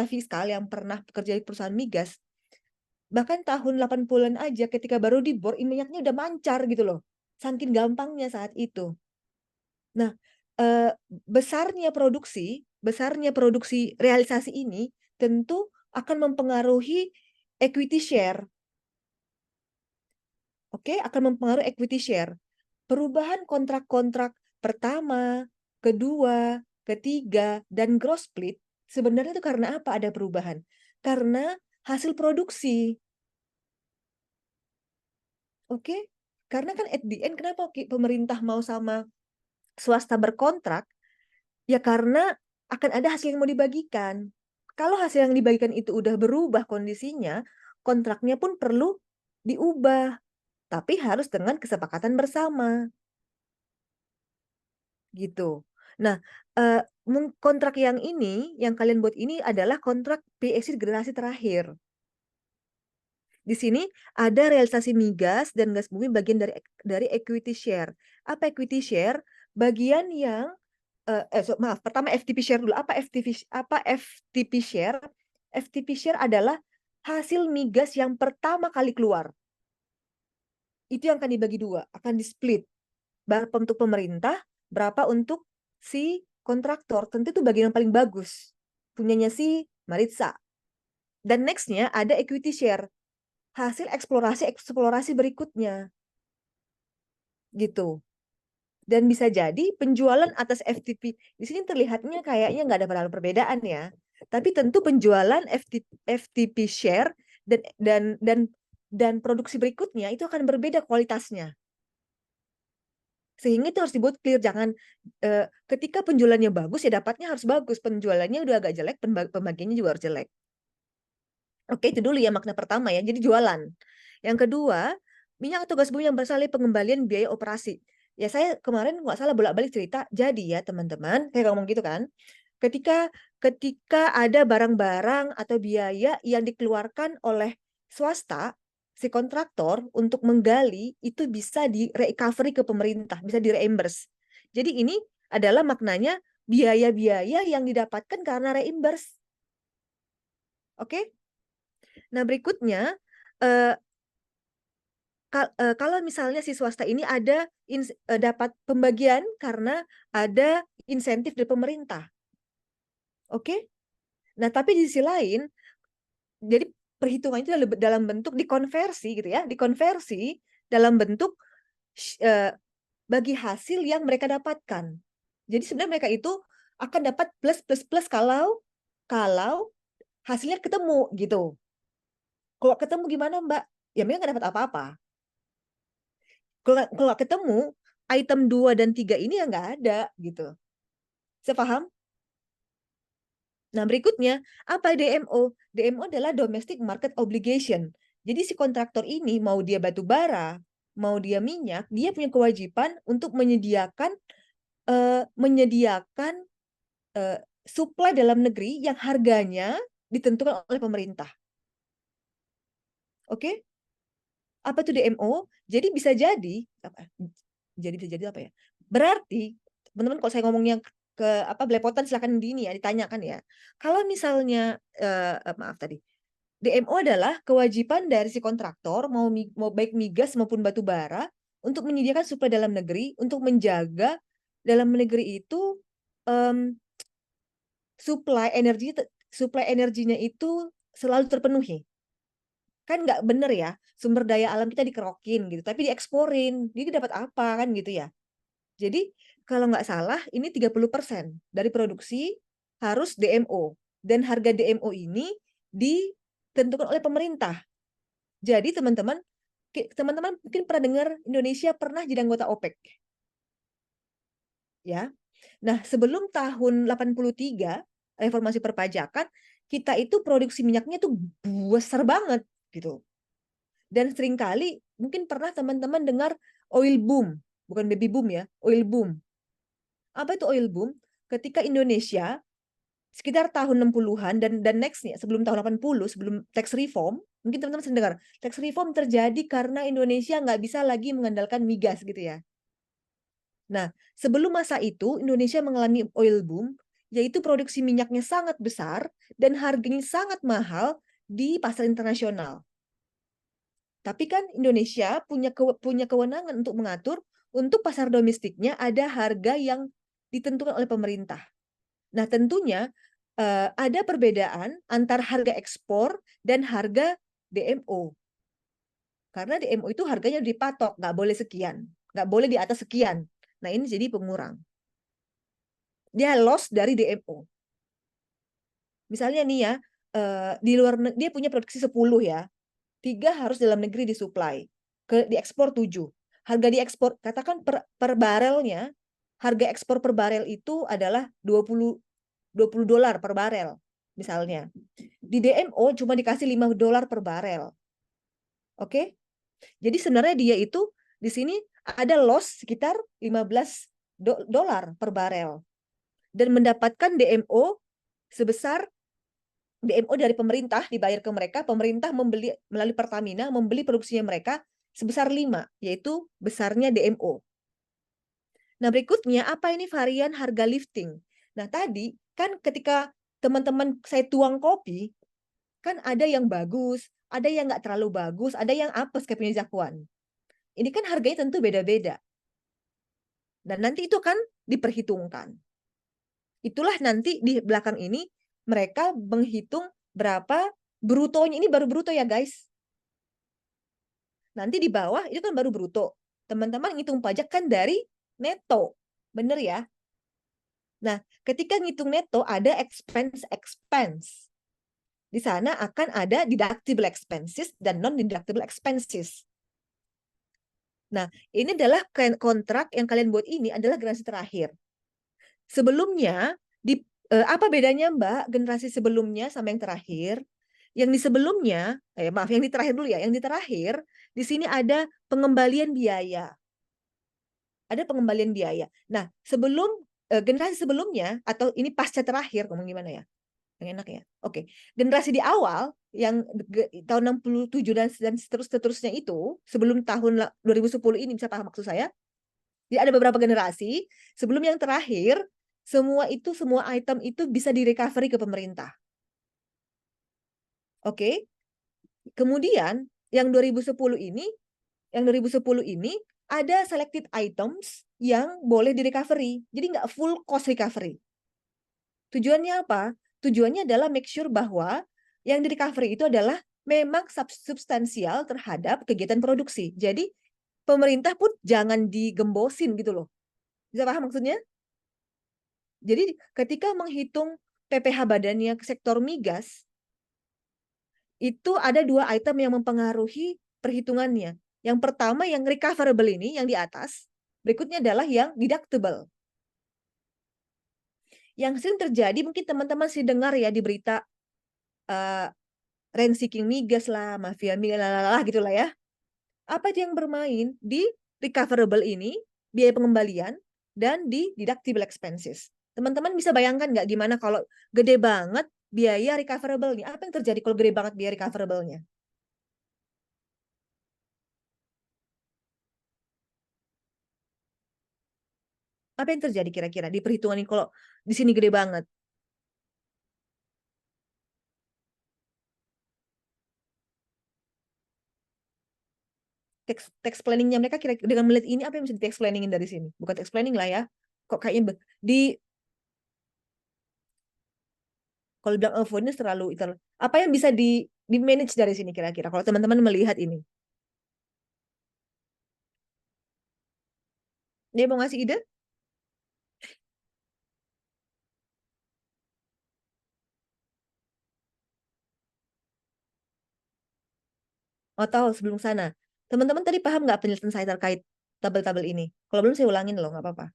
fiskal yang pernah bekerja di perusahaan migas, bahkan tahun 80-an aja ketika baru dibor, minyaknya udah mancar gitu loh. Saking gampangnya saat itu. Nah, besarnya produksi realisasi ini tentu akan mempengaruhi equity share. Oke, akan mempengaruhi equity share. Perubahan kontrak-kontrak pertama, kedua, ketiga, dan gross split sebenarnya itu karena apa ada perubahan? Karena hasil produksi. Oke? Karena kan at the end kenapa pemerintah mau sama swasta berkontrak, ya karena akan ada hasil yang mau dibagikan. Kalau hasil yang dibagikan itu udah berubah kondisinya, kontraknya pun perlu diubah, tapi harus dengan kesepakatan bersama. Gitu. Nah, kontrak yang ini, yang kalian buat ini adalah kontrak pay exit generasi terakhir. Di sini ada realisasi migas dan gas bumi bagian dari equity share. Apa equity share? Bagian yang maaf, pertama FTP share dulu. Apa FTP share? FTP share adalah hasil migas yang pertama kali keluar. Itu yang akan dibagi dua, akan di-split. Berapa untuk pemerintah, berapa untuk si kontraktor. Tentu itu bagian yang paling bagus. Punyanya si Maritza. Dan next-nya ada equity share. Hasil eksplorasi berikutnya. Gitu. Dan bisa jadi penjualan atas FTP. Di sini terlihatnya kayaknya nggak ada perbedaan ya. Tapi tentu penjualan FTP share dan produksi berikutnya itu akan berbeda kualitasnya. Sehingga itu harus dibuat clear. Jangan ketika penjualannya bagus ya dapatnya harus bagus. Penjualannya udah agak jelek, pembagiannya juga harus jelek. Oke, itu dulu ya makna pertama ya. Jadi jualan. Yang kedua, minyak atau gas bumi yang berasal dari pengembalian biaya operasi. Ya saya kemarin nggak salah bolak-balik cerita. Jadi ya teman-teman, kayak ngomong gitu kan. Ketika ada barang-barang atau biaya yang dikeluarkan oleh swasta, si kontraktor untuk menggali itu bisa di-recovery ke pemerintah, bisa di-reimburse. Jadi ini adalah maknanya biaya-biaya yang didapatkan karena reimburse. Oke? Nah, berikutnya kalau misalnya si swasta ini ada dapat pembagian karena ada insentif dari pemerintah. Oke? Nah, tapi di sisi lain jadi perhitungan itu dalam bentuk dikonversi gitu ya, dikonversi dalam bentuk bagi hasil yang mereka dapatkan. Jadi sebenarnya mereka itu akan dapat plus kalau hasilnya ketemu gitu. Kalau ketemu gimana Mbak? Ya mereka nggak dapat apa-apa. Kalau nggak ketemu, item 2 dan 3 ini ya nggak ada gitu. Saya paham? Nah, berikutnya, apa DMO? DMO adalah Domestic Market Obligation. Jadi si kontraktor ini, mau dia batu bara, mau dia minyak, dia punya kewajiban untuk menyediakan supply dalam negeri yang harganya ditentukan oleh pemerintah. Oke? Apa itu DMO? Jadi bisa jadi apa ya? Berarti teman-teman kalau saya ngomongnya ke belepotan silakan ditanyakan ya. Kalau misalnya maaf tadi. DMO adalah kewajiban dari si kontraktor mau baik migas maupun batu bara untuk menyediakan suplai dalam negeri untuk menjaga dalam negeri itu suplai energinya itu selalu terpenuhi. Kan nggak bener ya, sumber daya alam kita dikerokin gitu, tapi dieksporin, dia dapat apa kan gitu ya. Jadi kalau nggak salah ini 30% dari produksi harus DMO, dan harga DMO ini ditentukan oleh pemerintah. Jadi teman-teman mungkin pernah dengar Indonesia pernah jadi anggota OPEC. Ya. Nah, sebelum tahun 83 reformasi perpajakan, kita itu produksi minyaknya tuh besar banget gitu. Dan seringkali mungkin pernah teman-teman dengar oil boom, bukan baby boom ya, oil boom. Apa itu oil boom? Ketika Indonesia sekitar tahun 60-an dan next-nya sebelum tahun 80, sebelum tax reform, mungkin teman-teman sering dengar, tax reform terjadi karena Indonesia nggak bisa lagi mengandalkan migas gitu ya. Nah, sebelum masa itu Indonesia mengalami oil boom, yaitu produksi minyaknya sangat besar dan harganya sangat mahal di pasar internasional. Tapi kan Indonesia punya kewenangan untuk mengatur untuk pasar domestiknya ada harga yang ditentukan oleh pemerintah. Nah, tentunya ada perbedaan antara harga ekspor dan harga DMO. Karena DMO itu harganya dipatok, nggak boleh sekian, nggak boleh di atas sekian. Nah, ini jadi pengurang. Dia loss dari DMO. Misalnya nih ya, di luar dia punya produksi 10 ya. 3 harus dalam negeri disuplai, diekspor 7. Harga diekspor, katakan per barelnya harga ekspor per barel itu adalah $20 per barel misalnya. Di DMO cuma dikasih $5 per barel. Oke? Jadi sebenarnya dia itu di sini ada loss sekitar $15 per barel dan mendapatkan DMO sebesar DMO dari pemerintah dibayar ke mereka, pemerintah membeli melalui Pertamina membeli produksinya mereka sebesar 5, yaitu besarnya DMO. Nah, berikutnya apa ini varian harga lifting? Nah, tadi kan ketika teman-teman saya tuang kopi, kan ada yang bagus, ada yang nggak terlalu bagus, ada yang apes kayak punya Zakuan. Ini kan harganya tentu beda-beda. Dan nanti itu kan diperhitungkan. Itulah nanti di belakang ini mereka menghitung berapa brutonya. Ini baru bruto ya guys. Nanti di bawah itu kan baru bruto. Teman-teman ngitung pajak kan dari neto. Bener ya? Nah, ketika ngitung neto ada expense. Di sana akan ada deductible expenses dan non-deductible expenses. Nah, ini adalah kontrak yang kalian buat ini adalah generasi terakhir. Sebelumnya, apa bedanya Mbak generasi sebelumnya sama yang terakhir? Yang di sebelumnya, maaf yang di terakhir dulu ya, yang di terakhir, di sini ada pengembalian biaya. Ada pengembalian biaya. Nah, sebelum generasi sebelumnya, atau ini pasca terakhir, ngomong gimana ya? Yang enak ya. Oke. Generasi di awal yang tahun 67 dan seterusnya itu, sebelum tahun 2010 ini bisa paham maksud saya? Jadi ada beberapa generasi, sebelum yang terakhir, semua item itu bisa direcovery ke pemerintah. Oke. Kemudian yang 2010 ini ada selected items yang boleh direcovery. Jadi nggak full cost recovery. Tujuannya apa? Tujuannya adalah make sure bahwa yang di recovery itu adalah memang substansial terhadap kegiatan produksi. Jadi pemerintah pun jangan digembosin gitu loh. Bisa paham maksudnya? Jadi ketika menghitung PPh badannya ke sektor migas, itu ada 2 item yang mempengaruhi perhitungannya. Yang pertama yang recoverable ini, yang di atas. Berikutnya adalah yang deductible. Yang sering terjadi, mungkin teman-teman sih dengar ya di berita rent seeking migas lah, mafia migas lah gitulah ya. Apa itu yang bermain di recoverable ini, biaya pengembalian, dan di deductible expenses. Teman-teman bisa bayangkan nggak gimana kalau gede banget biaya recoverable-nya? Apa yang terjadi kalau gede banget biaya recoverable-nya? Apa yang terjadi kira-kira di perhitungan ini kalau di sini gede banget? Tax planning-nya mereka kira-kira dengan melihat ini apa yang bisa di tax planning-in dari sini? Bukan tax planning lah ya. Kok kayaknya kalau bilang avoidance terlalu apa yang bisa di manage dari sini kira-kira kalau teman-teman melihat ini? Dia mau ngasih ide? Oh, tahu sebelum sana. Teman-teman tadi paham nggak penjelasan saya terkait tabel-tabel ini? Kalau belum saya ulangin loh, nggak apa-apa.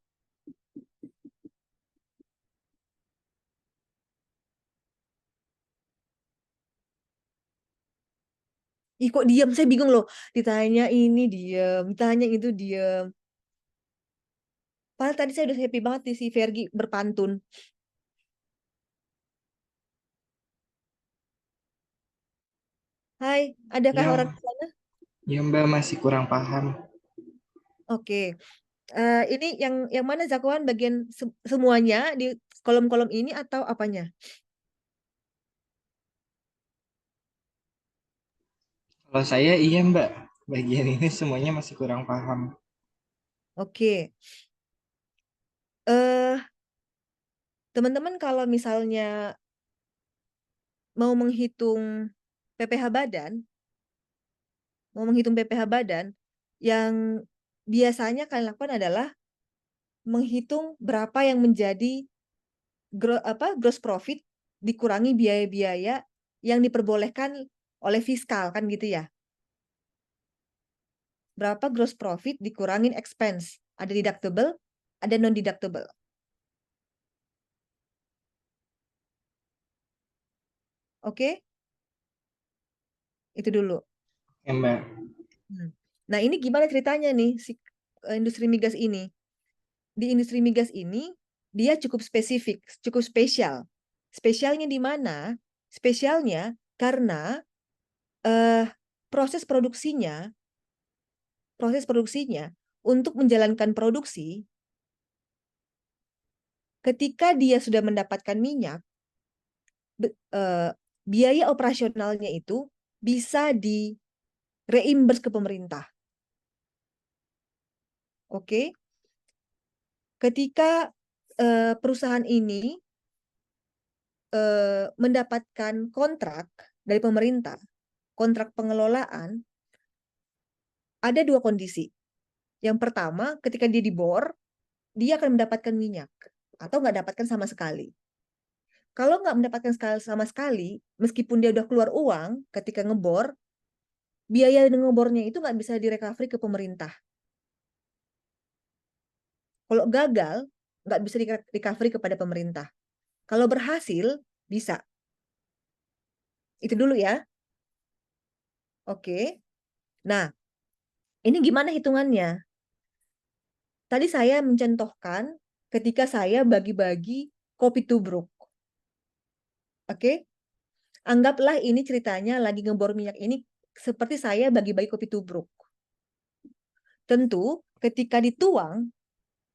Ih, kok diam? Saya bingung loh. Ditanya ini diam, ditanya itu diam. Padahal tadi saya udah happy banget nih si Vergi berpantun. Hai, adakah
Ya,
orang di sana?
ya Mbak masih kurang paham.
Oke. Ini yang mana Zakwan bagian semuanya di kolom-kolom ini atau apanya?
Kalau saya iya Mbak, bagian ini semuanya masih kurang paham.
Oke. Eh, teman-teman kalau misalnya mau menghitung PPh badan, yang biasanya kalian lakukan adalah menghitung berapa yang menjadi gross profit dikurangi biaya-biaya yang diperbolehkan oleh fiskal kan gitu ya. Berapa gross profit dikurangin expense? Ada deductible, ada non-deductible. Oke? Itu dulu.
Ya, Mbak.
Nah, ini gimana ceritanya nih si industri migas ini? Di industri migas ini dia cukup spesifik, cukup spesial. Spesialnya di mana? Spesialnya karena proses produksinya untuk menjalankan produksi, ketika dia sudah mendapatkan minyak, biaya operasionalnya itu bisa di reimburse ke pemerintah. Oke? Ketika perusahaan ini mendapatkan kontrak dari pemerintah, kontrak pengelolaan, ada dua kondisi. Yang pertama, ketika dia dibor, dia akan mendapatkan minyak atau nggak dapatkan sama sekali. Kalau nggak mendapatkan sama sekali, meskipun dia udah keluar uang ketika ngebor, biaya ngebornya itu nggak bisa direcovery ke pemerintah. Kalau gagal, nggak bisa recovery kepada pemerintah. Kalau berhasil, bisa. Itu dulu ya. Oke. Nah, ini gimana hitungannya? Tadi saya mencontohkan ketika saya bagi-bagi kopi tubruk. Oke? Anggaplah ini ceritanya lagi ngebor minyak ini seperti saya bagi-bagi kopi tubruk. Tentu ketika dituang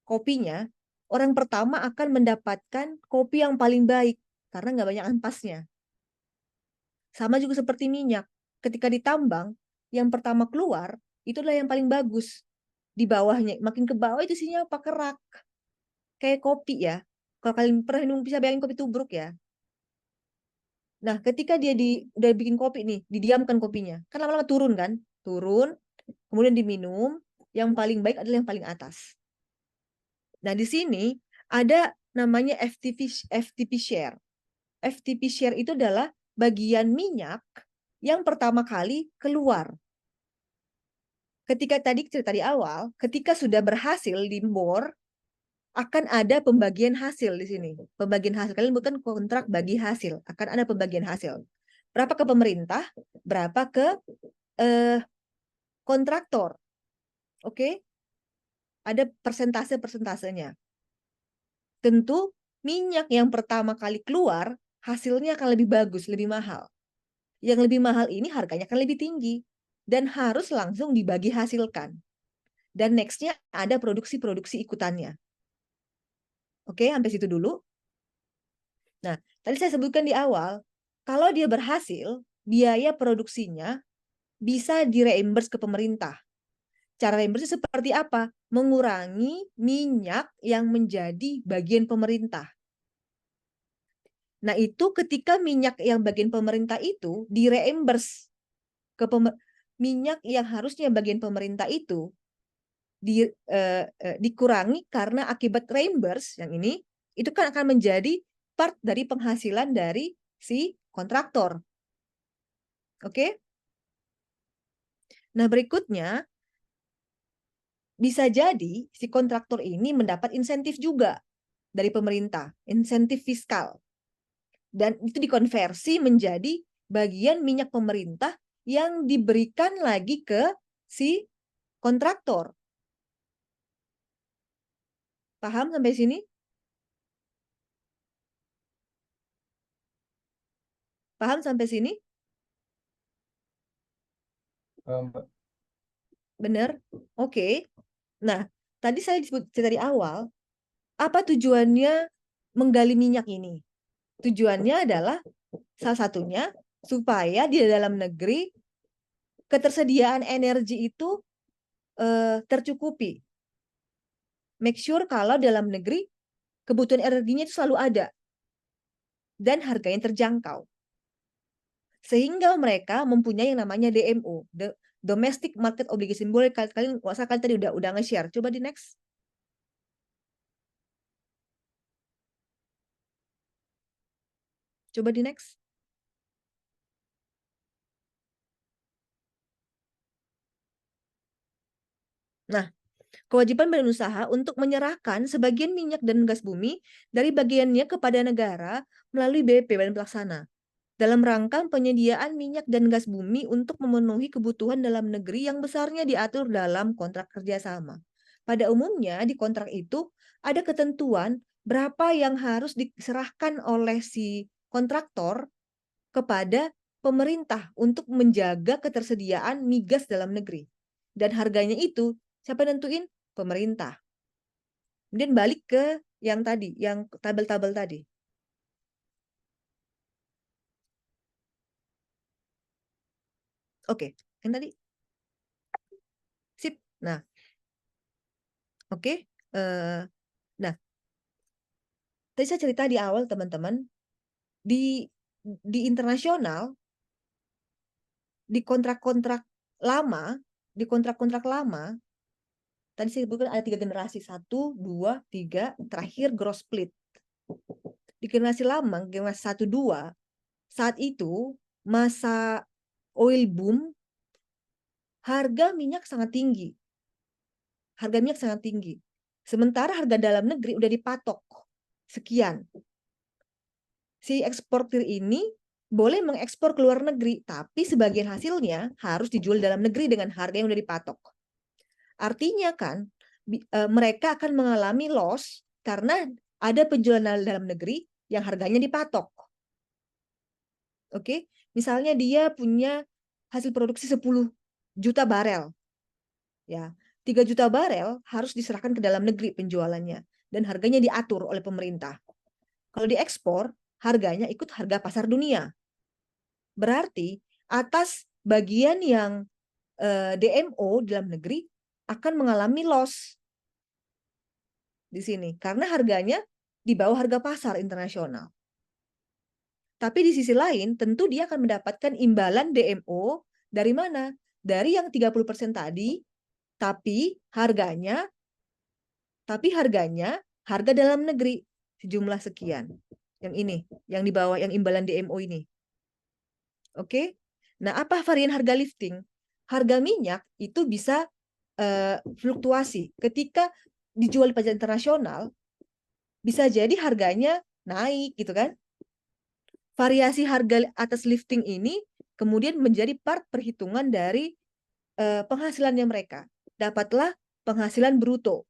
kopinya, orang pertama akan mendapatkan kopi yang paling baik karena nggak banyak ampasnya. Sama juga seperti minyak. Ketika ditambang, yang pertama keluar itu adalah yang paling bagus. Di bawahnya, makin ke bawah itu isinya apa? Kerak. Kayak kopi ya. Kalau kalian pernah minum, bisa bayangin kopi tubruk ya. Nah, ketika dia udah bikin kopi nih, didiamkan kopinya. Kan lama-lama turun kan? Turun, kemudian diminum. Yang paling baik adalah yang paling atas. Nah, di sini ada namanya FTP share. FTP share itu adalah bagian minyak yang pertama kali keluar. Ketika tadi cerita di awal, ketika sudah berhasil dibor, akan ada pembagian hasil di sini. Pembagian hasil, kalian bukan kontrak bagi hasil, akan ada pembagian hasil. Berapa ke pemerintah, berapa ke kontraktor. Oke? Ada persentase-persentasenya. Tentu minyak yang pertama kali keluar, hasilnya akan lebih bagus, lebih mahal. Yang lebih mahal ini harganya akan lebih tinggi. Dan harus langsung dibagi hasilkan. Dan next-nya ada produksi-produksi ikutannya. Oke, sampai situ dulu. Nah, tadi saya sebutkan di awal, kalau dia berhasil, biaya produksinya bisa direimburse ke pemerintah. Cara reimburse seperti apa? Mengurangi minyak yang menjadi bagian pemerintah. Nah, itu ketika minyak yang bagian pemerintah itu direimburse ke minyak yang harusnya bagian pemerintah itu dikurangi karena akibat reimburse yang ini, itu kan akan menjadi part dari penghasilan dari si kontraktor. Oke? Nah, berikutnya bisa jadi si kontraktor ini mendapat insentif juga dari pemerintah, insentif fiskal. Dan itu dikonversi menjadi bagian minyak pemerintah yang diberikan lagi ke si kontraktor. Paham sampai sini? Paham sampai sini? Benar? Oke. Nah, tadi saya disebut dari awal, apa tujuannya menggali minyak ini? Tujuannya adalah salah satunya supaya di dalam negeri ketersediaan energi itu tercukupi. Make sure kalau dalam negeri kebutuhan energinya itu selalu ada dan harganya terjangkau. Sehingga mereka mempunyai yang namanya DMO, Domestic Market Obligation. Boleh kalian tadi udah nge-share. Coba di next. Coba di next. Nah, Kewajiban badan usaha untuk menyerahkan sebagian minyak dan gas bumi dari bagiannya kepada negara melalui BP, Badan Pelaksana, dalam rangka penyediaan minyak dan gas bumi untuk memenuhi kebutuhan dalam negeri yang besarnya diatur dalam kontrak kerjasama. Pada umumnya di kontrak itu ada ketentuan berapa yang harus diserahkan oleh si kontraktor kepada pemerintah untuk menjaga ketersediaan migas dalam negeri. Dan harganya itu siapa nentuin? Pemerintah. Kemudian balik ke yang tadi, yang tabel-tabel tadi. Oke, yang tadi. Sip. Nah, oke. Nah, tadi saya cerita di awal teman-teman, di internasional, di kontrak-kontrak lama, tadi saya sebutkan ada 3 generasi, 1, 2, 3, terakhir gross split. Di generasi lama, generasi 1, 2, saat itu masa oil boom, harga minyak sangat tinggi. Sementara harga dalam negeri udah dipatok sekian. Si eksportir ini boleh mengekspor ke luar negeri, tapi sebagian hasilnya harus dijual dalam negeri dengan harga yang udah dipatok. Artinya kan mereka akan mengalami loss karena ada penjualan dalam negeri yang harganya dipatok. Oke, misalnya dia punya hasil produksi 10 juta barel. Ya, 3 juta barel harus diserahkan ke dalam negeri penjualannya dan harganya diatur oleh pemerintah. Kalau diekspor, harganya ikut harga pasar dunia. Berarti atas bagian yang DMO dalam negeri akan mengalami loss di sini karena harganya di bawah harga pasar internasional. Tapi di sisi lain tentu dia akan mendapatkan imbalan DMO dari mana? Dari yang 30% tadi, tapi harganya harga dalam negeri sejumlah sekian. Yang ini, yang di bawah yang imbalan DMO ini. Oke. Nah, apa varian harga lifting? Harga minyak itu bisa fluktuasi. Ketika dijual di pasar internasional, bisa jadi harganya naik gitu kan. Variasi harga atas lifting ini kemudian menjadi part perhitungan dari penghasilannya mereka. Dapatlah penghasilan bruto.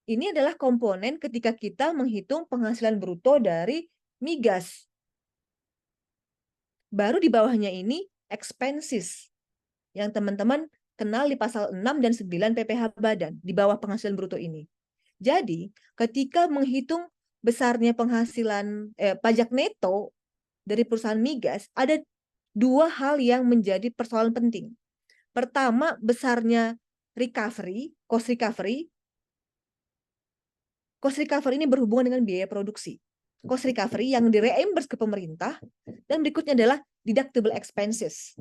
Ini adalah komponen ketika kita menghitung penghasilan bruto dari migas. Baru di bawahnya ini expenses yang teman-teman kenal di pasal 6 dan 9 PPh Badan di bawah penghasilan bruto ini. Jadi, ketika menghitung besarnya penghasilan pajak neto dari perusahaan migas, ada 2 hal yang menjadi persoalan penting. Pertama, besarnya recovery, cost recovery. Cost recovery ini berhubungan dengan biaya produksi. Cost recovery yang direimburse ke pemerintah, dan berikutnya adalah deductible expenses.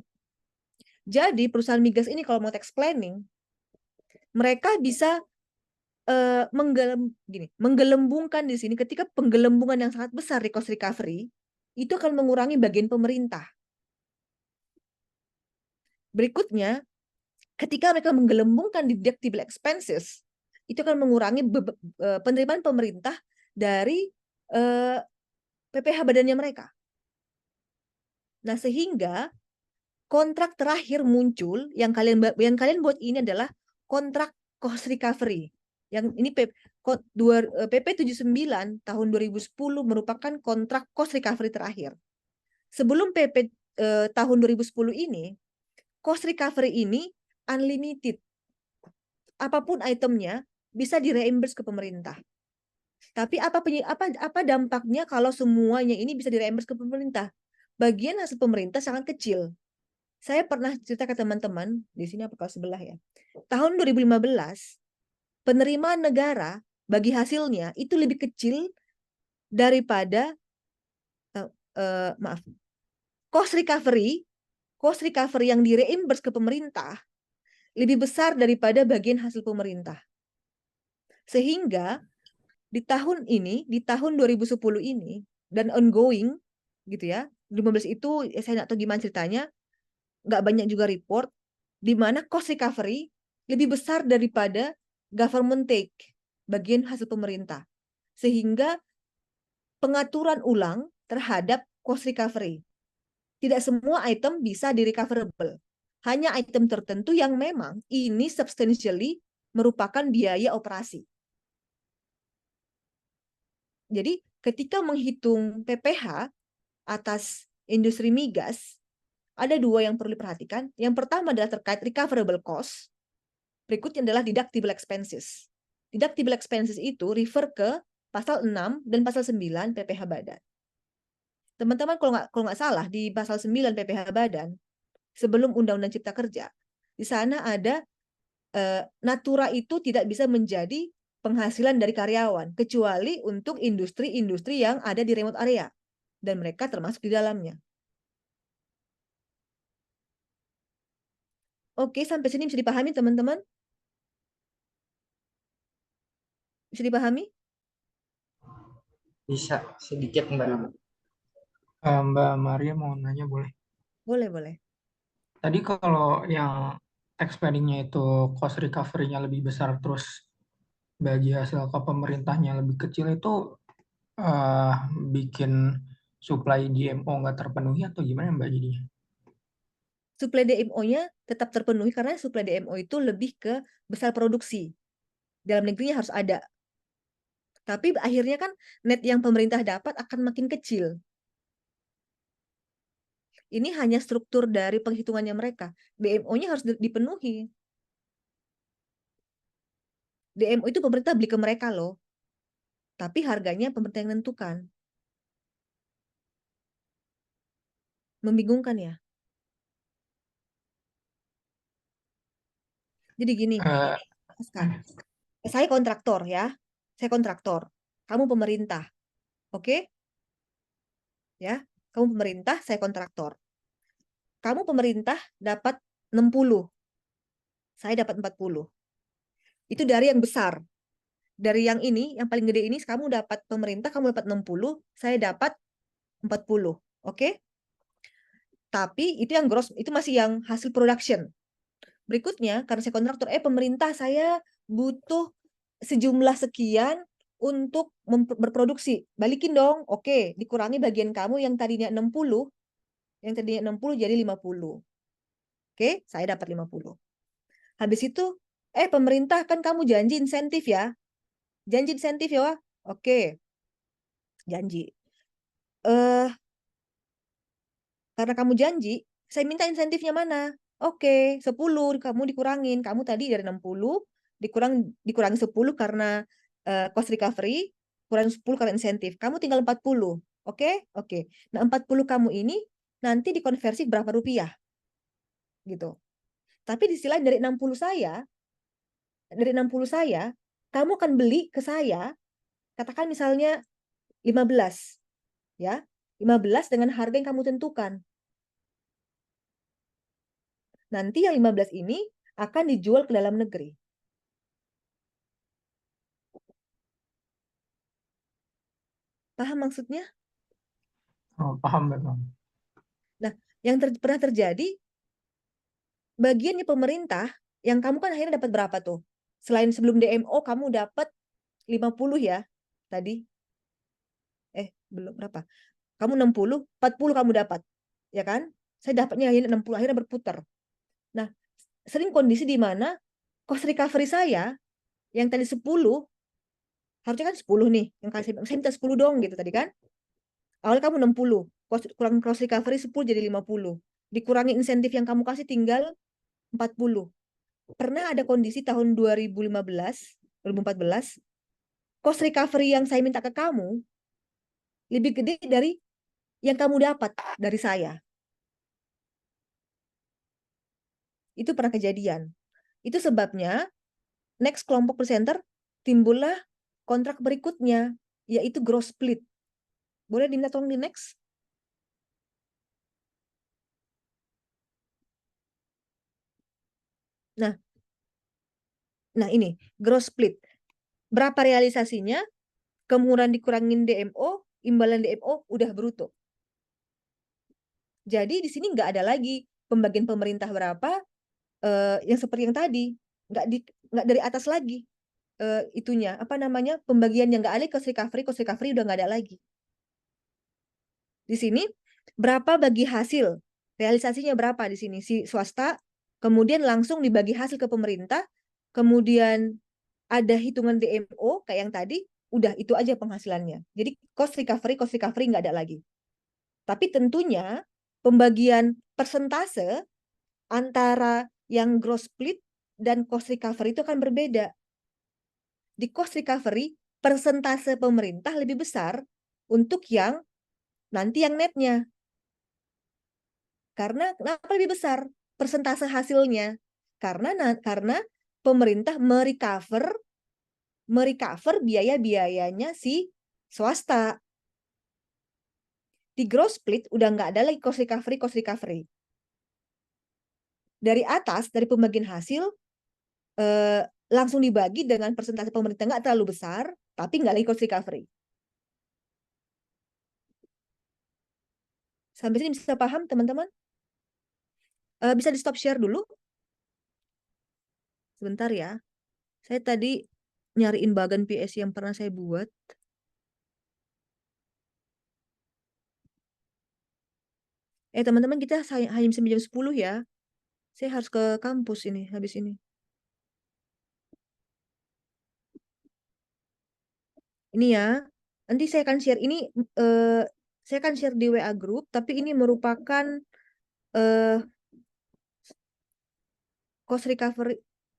Jadi perusahaan migas ini kalau mau tax planning, mereka bisa menggelembungkan di sini. Ketika penggelembungan yang sangat besar di cost recovery, itu akan mengurangi bagian pemerintah. Berikutnya, ketika mereka menggelembungkan deductible expenses, itu akan mengurangi penerimaan pemerintah dari PPh badannya mereka. Nah, sehingga kontrak terakhir muncul yang kalian buat ini adalah kontrak cost recovery. Yang ini PP 79 tahun 2010 merupakan kontrak cost recovery terakhir. Sebelum PP tahun 2010 ini, cost recovery ini unlimited. Apapun itemnya bisa direimburse ke pemerintah. Tapi apa dampaknya kalau semuanya ini bisa direimburse ke pemerintah? Bagian hasil pemerintah sangat kecil. Saya pernah cerita ke teman-teman, di sini apa kelas sebelah ya. Tahun 2015, penerimaan negara bagi hasilnya itu lebih kecil daripada cost recovery yang direimburse ke pemerintah lebih besar daripada bagian hasil pemerintah. Sehingga di tahun 2010 ini dan ongoing gitu ya, 2015 itu saya nggak tahu gimana ceritanya, nggak banyak juga report di mana cost recovery lebih besar daripada government take, bagian hasil pemerintah. Sehingga pengaturan ulang terhadap cost recovery. Tidak semua item bisa di-recoverable. Hanya item tertentu yang memang ini substantially merupakan biaya operasi. Jadi ketika menghitung PPh atas industri migas, ada dua yang perlu diperhatikan. Yang pertama adalah terkait recoverable cost. Berikutnya adalah deductible expenses. Deductible expenses itu refer ke pasal 6 dan pasal 9 PPh Badan. Teman-teman kalau nggak salah di pasal 9 PPh Badan, sebelum Undang-Undang Cipta Kerja, di sana ada natura itu tidak bisa menjadi penghasilan dari karyawan, kecuali untuk industri-industri yang ada di remote area. Dan mereka termasuk di dalamnya. Oke, sampai sini bisa dipahami teman-teman? Bisa dipahami?
Bisa sedikit Mbak.
Mbak Maria mau nanya boleh?
Boleh.
Tadi kalau yang tax planning-nya itu cost recovery-nya lebih besar, terus bagi hasil ke pemerintahnya lebih kecil, itu bikin supply DMO nggak terpenuhi atau gimana Mbak jadinya?
Suplai DMO-nya tetap terpenuhi karena suplai DMO itu lebih ke besar produksi. Dalam negerinya harus ada. Tapi akhirnya kan net yang pemerintah dapat akan makin kecil. Ini hanya struktur dari penghitungannya mereka. DMO-nya harus dipenuhi. DMO itu pemerintah beli ke mereka loh. Tapi harganya pemerintah yang menentukan. Membingungkan ya? Jadi gini, saya kontraktor ya. Saya kontraktor. Kamu pemerintah. Oke? Ya, kamu pemerintah, saya kontraktor. Kamu pemerintah dapat 60. Saya dapat 40. Itu dari yang besar. Dari yang ini, yang paling gede ini, kamu dapat pemerintah, kamu dapat 60, saya dapat 40. Oke? Tapi itu yang gross, itu masih yang hasil production. Berikutnya, karena saya kontraktor, pemerintah saya butuh sejumlah sekian untuk berproduksi. Balikin dong. Oke, dikurangi bagian kamu yang tadinya 60, jadi 50. Oke, saya dapat 50. Habis itu, pemerintah kan kamu janji insentif ya. Janji insentif ya, Wak? Oke. Janji. Karena kamu janji, saya minta insentifnya mana? Oke, 10 kamu dikurangin. Kamu tadi dari 60 dikurangi 10 karena cost recovery, kurang 10 karena insentif. Kamu tinggal 40. Oke? Oke. Nah, 40 kamu ini nanti dikonversi berapa rupiah? Gitu. Tapi di sisi lain dari 60 saya, kamu akan beli ke saya, katakan misalnya 15. Ya. 15 dengan harga yang kamu tentukan. Nanti yang 15 ini akan dijual ke dalam negeri. Paham maksudnya?
Oh, paham memang.
Nah, yang pernah terjadi, bagiannya pemerintah, yang kamu kan akhirnya dapat berapa tuh? Selain sebelum DMO, kamu dapat 50 ya, tadi. Belum berapa? Kamu 60, 40 kamu dapat. Ya kan? Saya dapatnya akhirnya 60, akhirnya berputar. Nah, sering kondisi di mana cost recovery saya, yang tadi 10, harusnya kan 10 nih, yang saya minta 10 dong gitu tadi kan. Awalnya kamu 60, kurang cost recovery 10 jadi 50. Dikurangi insentif yang kamu kasih tinggal 40. Pernah ada kondisi tahun 2015, 2014, cost recovery yang saya minta ke kamu lebih gede dari yang kamu dapat dari saya. Itu pernah kejadian. Itu sebabnya next kelompok presenter timbullah kontrak berikutnya, yaitu gross split. Boleh diminta tolong di next? Nah ini gross split. Berapa realisasinya? Kemudian dikurangin DMO, imbalan DMO udah bruto. Jadi di sini nggak ada lagi pembagian pemerintah berapa yang seperti yang tadi. nggak dari atas lagi itunya apa namanya pembagiannya nggak ada cost recovery udah nggak ada lagi. Di sini berapa bagi hasil realisasinya berapa di sini si swasta, kemudian langsung dibagi hasil ke pemerintah, kemudian ada hitungan DMO kayak yang tadi, udah itu aja penghasilannya. Jadi cost recovery nggak ada lagi. Tapi tentunya pembagian persentase antara yang gross split dan cost recovery itu akan berbeda. Di cost recovery, persentase pemerintah lebih besar untuk yang nanti yang netnya. Karena kenapa lebih besar persentase hasilnya? Karena pemerintah merecover biaya-biayanya si swasta. Di gross split udah nggak ada lagi cost recovery. Dari atas, dari pembagian hasil, langsung dibagi dengan persentase pemerintah nggak terlalu besar, tapi nggak lagi cost recovery. Sampai sini bisa paham, teman-teman? Bisa di stop share dulu? Sebentar ya. Saya tadi nyariin bagan PS yang pernah saya buat. Teman-teman, kita hanya sampai jam 10 ya. Saya harus ke kampus ini, habis ini. Ini ya. Nanti saya akan share ini, saya akan share di WA group, tapi ini merupakan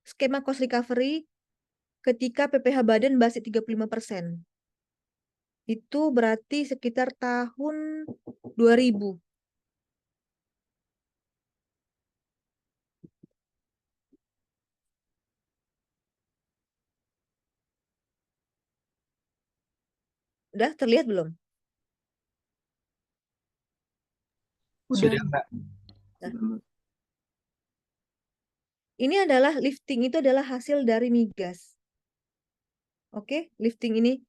skema cost recovery ketika PPh Badan masih 35%. Itu berarti sekitar tahun 2000. Udah terlihat belum?
Sudah, Mbak.
Nah. Ini adalah lifting, itu adalah hasil dari migas. Oke, lifting ini.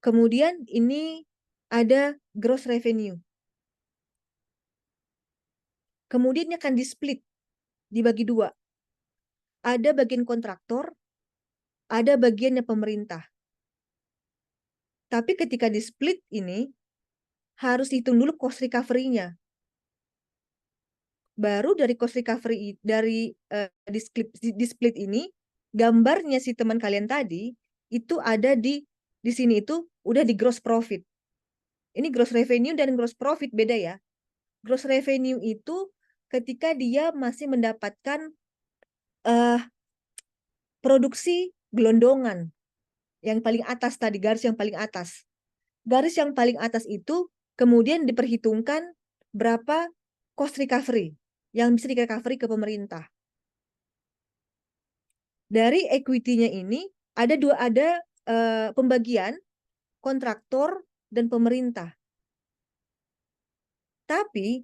Kemudian ini ada gross revenue. Kemudian ini akan di-split, dibagi dua. Ada bagian kontraktor, ada bagiannya pemerintah. Tapi ketika di-split ini, harus hitung dulu cost recovery-nya. Baru dari cost recovery, dari di-split ini, gambarnya si teman kalian tadi, itu ada di sini itu udah di gross profit. Ini gross revenue dan gross profit beda ya. Gross revenue itu ketika dia masih mendapatkan produksi gelondongan. Yang paling atas tadi, garis yang paling atas. Garis yang paling atas itu kemudian diperhitungkan berapa cost recovery yang bisa di-recovery ke pemerintah. Dari equity-nya ini ada pembagian kontraktor dan pemerintah. Tapi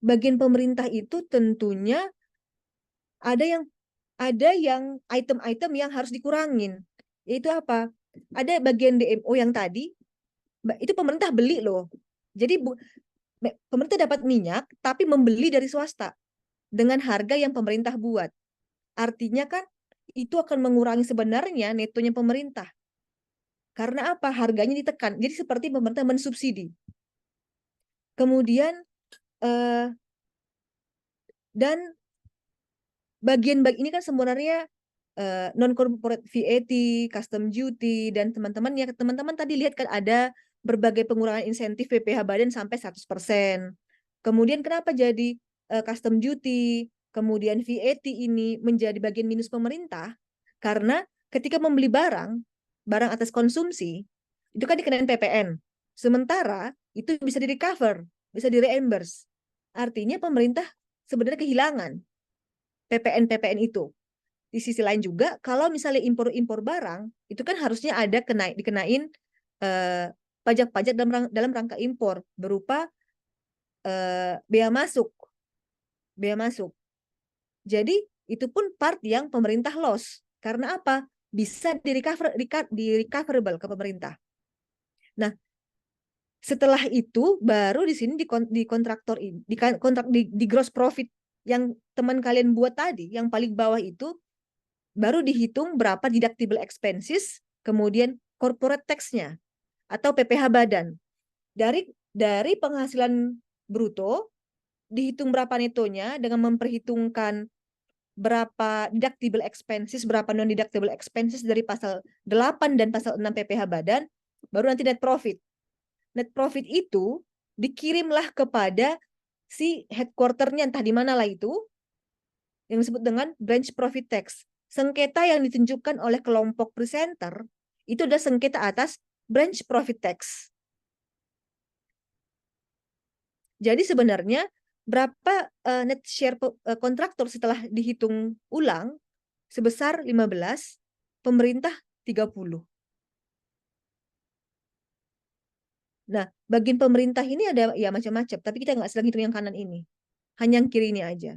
bagian pemerintah itu tentunya ada yang item-item yang harus dikurangin. Yaitu apa? Ada bagian DMO yang tadi, itu pemerintah beli loh. Jadi pemerintah dapat minyak, tapi membeli dari swasta dengan harga yang pemerintah buat. Artinya kan itu akan mengurangi sebenarnya netonya pemerintah. Karena apa? Harganya ditekan. Jadi seperti pemerintah mensubsidi. Kemudian dan bagian ini kan sebenarnya non-corporate VAT, custom duty, dan teman-teman tadi lihat kan ada berbagai pengurangan insentif PPh Badan sampai 100%. Kemudian kenapa jadi custom duty, kemudian VAT ini menjadi bagian minus pemerintah? Karena ketika membeli barang atas konsumsi, itu kan dikenain PPN. Sementara itu bisa di-recover, bisa di-reimburse. Artinya pemerintah sebenarnya kehilangan PPN itu. Di sisi lain juga, kalau misalnya impor barang, itu kan harusnya ada dikenain pajak-pajak dalam rangka impor berupa bea masuk. Jadi itu pun part yang pemerintah loss. Karena apa? Bisa di-recoverable ke pemerintah. Nah, setelah itu baru di sini di kontraktor ini, di gross profit yang teman kalian buat tadi, yang paling bawah itu baru dihitung berapa deductible expenses, kemudian corporate tax-nya atau PPh badan. Dari penghasilan bruto dihitung berapa netonya dengan memperhitungkan berapa deductible expenses, berapa non deductible expenses dari pasal 8 dan pasal 6 PPh badan, baru nanti net profit. Net profit itu dikirimlah kepada si headquarter-nya entah di mana lah itu, yang disebut dengan branch profit tax. Sengketa yang ditunjukkan oleh kelompok presenter itu adalah sengketa atas branch profit tax. Jadi sebenarnya berapa net share kontraktor setelah dihitung ulang sebesar 15, pemerintah 30. Nah, bagian pemerintah ini ada ya macam-macam, tapi kita nggak sedang hitung yang kanan ini. Hanya yang kiri ini aja.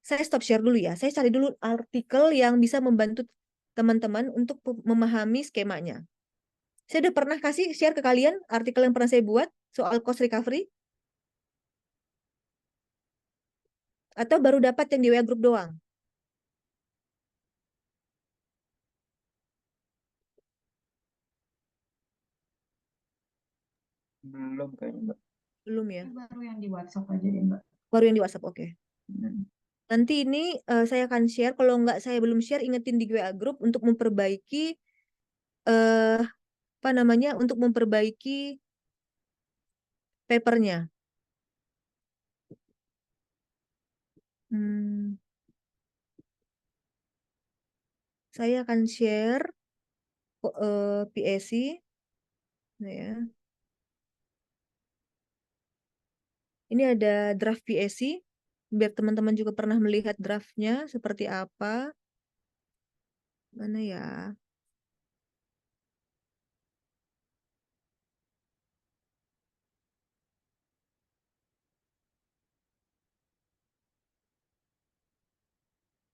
Saya stop share dulu ya. Saya cari dulu artikel yang bisa membantu teman-teman untuk memahami skemanya. Saya udah pernah kasih share ke kalian artikel yang pernah saya buat soal cost recovery? Atau baru dapat yang di WA Group doang?
Belum kayaknya, Mbak.
Belum ya?
Baru yang di WhatsApp aja deh, Mbak.
Baru yang di WhatsApp, oke. Nanti ini saya akan share. Kalau nggak saya belum share, ingetin di WA Group untuk memperbaiki apa namanya? Untuk memperbaiki papernya. Saya akan share PSI. Nah, ya. Ini ada draft PSI, biar teman-teman juga pernah melihat draftnya seperti apa. Mana ya?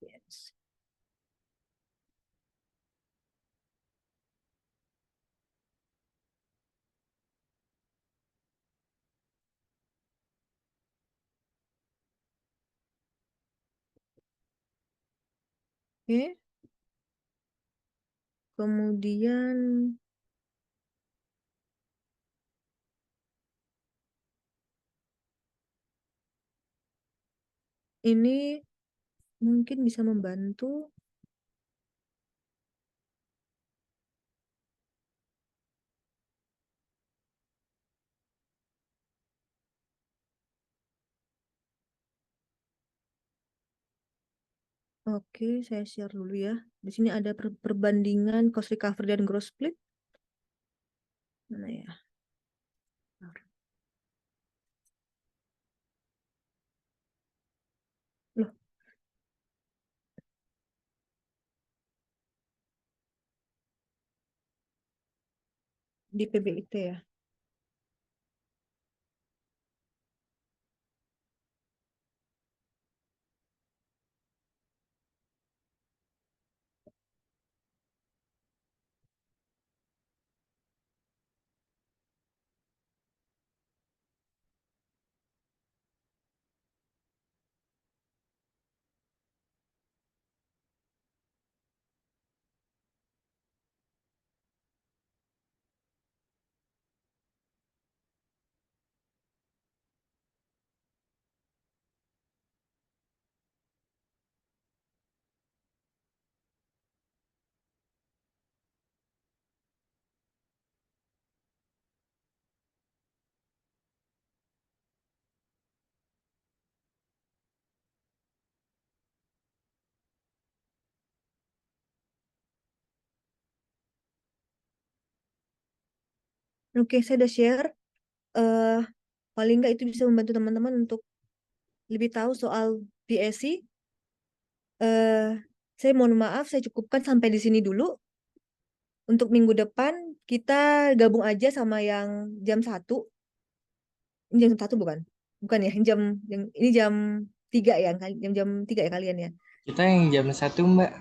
Yes. Oke. Kemudian ini mungkin bisa membantu. Oke, saya share dulu ya. Di sini ada perbandingan cost recovery dan gross split. Mana ya? Loh. Di PBIT ya. Oke, saya udah share. Paling nggak itu bisa membantu teman-teman untuk lebih tahu soal PSI. Saya mohon maaf, saya cukupkan sampai di sini dulu. Untuk minggu depan, kita gabung aja sama yang jam 1. Ini jam 1 bukan? Bukan ya, ini jam 3 ya, jam 3 ya kalian ya.
Kita yang jam 1, Mbak.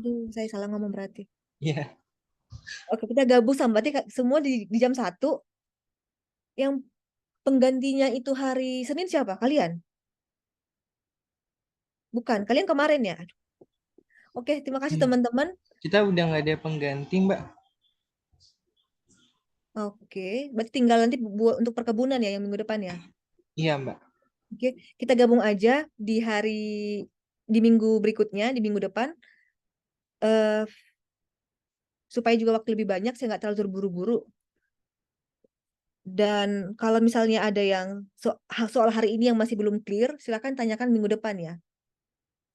Itu saya salah ngomong berarti.
Iya.
Oke, kita gabung sama berarti semua di jam 1. Yang penggantinya itu hari Senin siapa? Kalian? Bukan, kalian kemarin ya? Aduh. Oke, terima kasih teman-teman.
Kita udah nggak ada pengganti, Mbak.
Oke, berarti tinggal nanti untuk perkebunan ya yang minggu depan ya?
Iya, Mbak.
Oke, kita gabung aja di minggu berikutnya, di minggu depan. Supaya juga waktu lebih banyak, saya nggak terlalu terburu-buru. Dan kalau misalnya ada yang soal hari ini yang masih belum clear, silakan tanyakan minggu depan ya.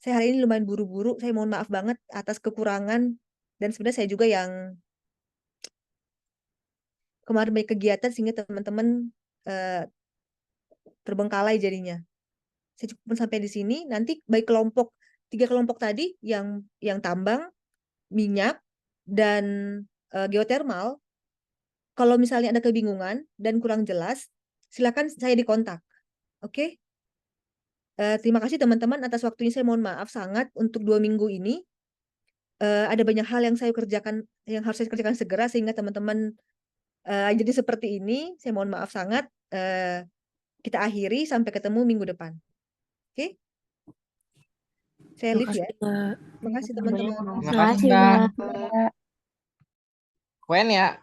Saya hari ini lumayan buru-buru, saya mohon maaf banget atas kekurangan. Dan sebenarnya saya juga yang kemarin banyak kegiatan sehingga teman-teman terbengkalai jadinya. Saya cukup sampai di sini. Nanti baik tiga kelompok tadi yang tambang, minyak, dan geotermal. Kalau misalnya ada kebingungan dan kurang jelas, silakan saya dikontak. Oke? Terima kasih teman-teman atas waktunya. Saya mohon maaf sangat untuk 2 minggu ini. Ada banyak hal yang harus saya kerjakan segera sehingga teman-teman jadi seperti ini. Saya mohon maaf sangat. Kita akhiri sampai ketemu minggu depan. Oke? Saya live ya. Terima kasih teman-teman.
Terima kasih, Mbak. Kuen ya.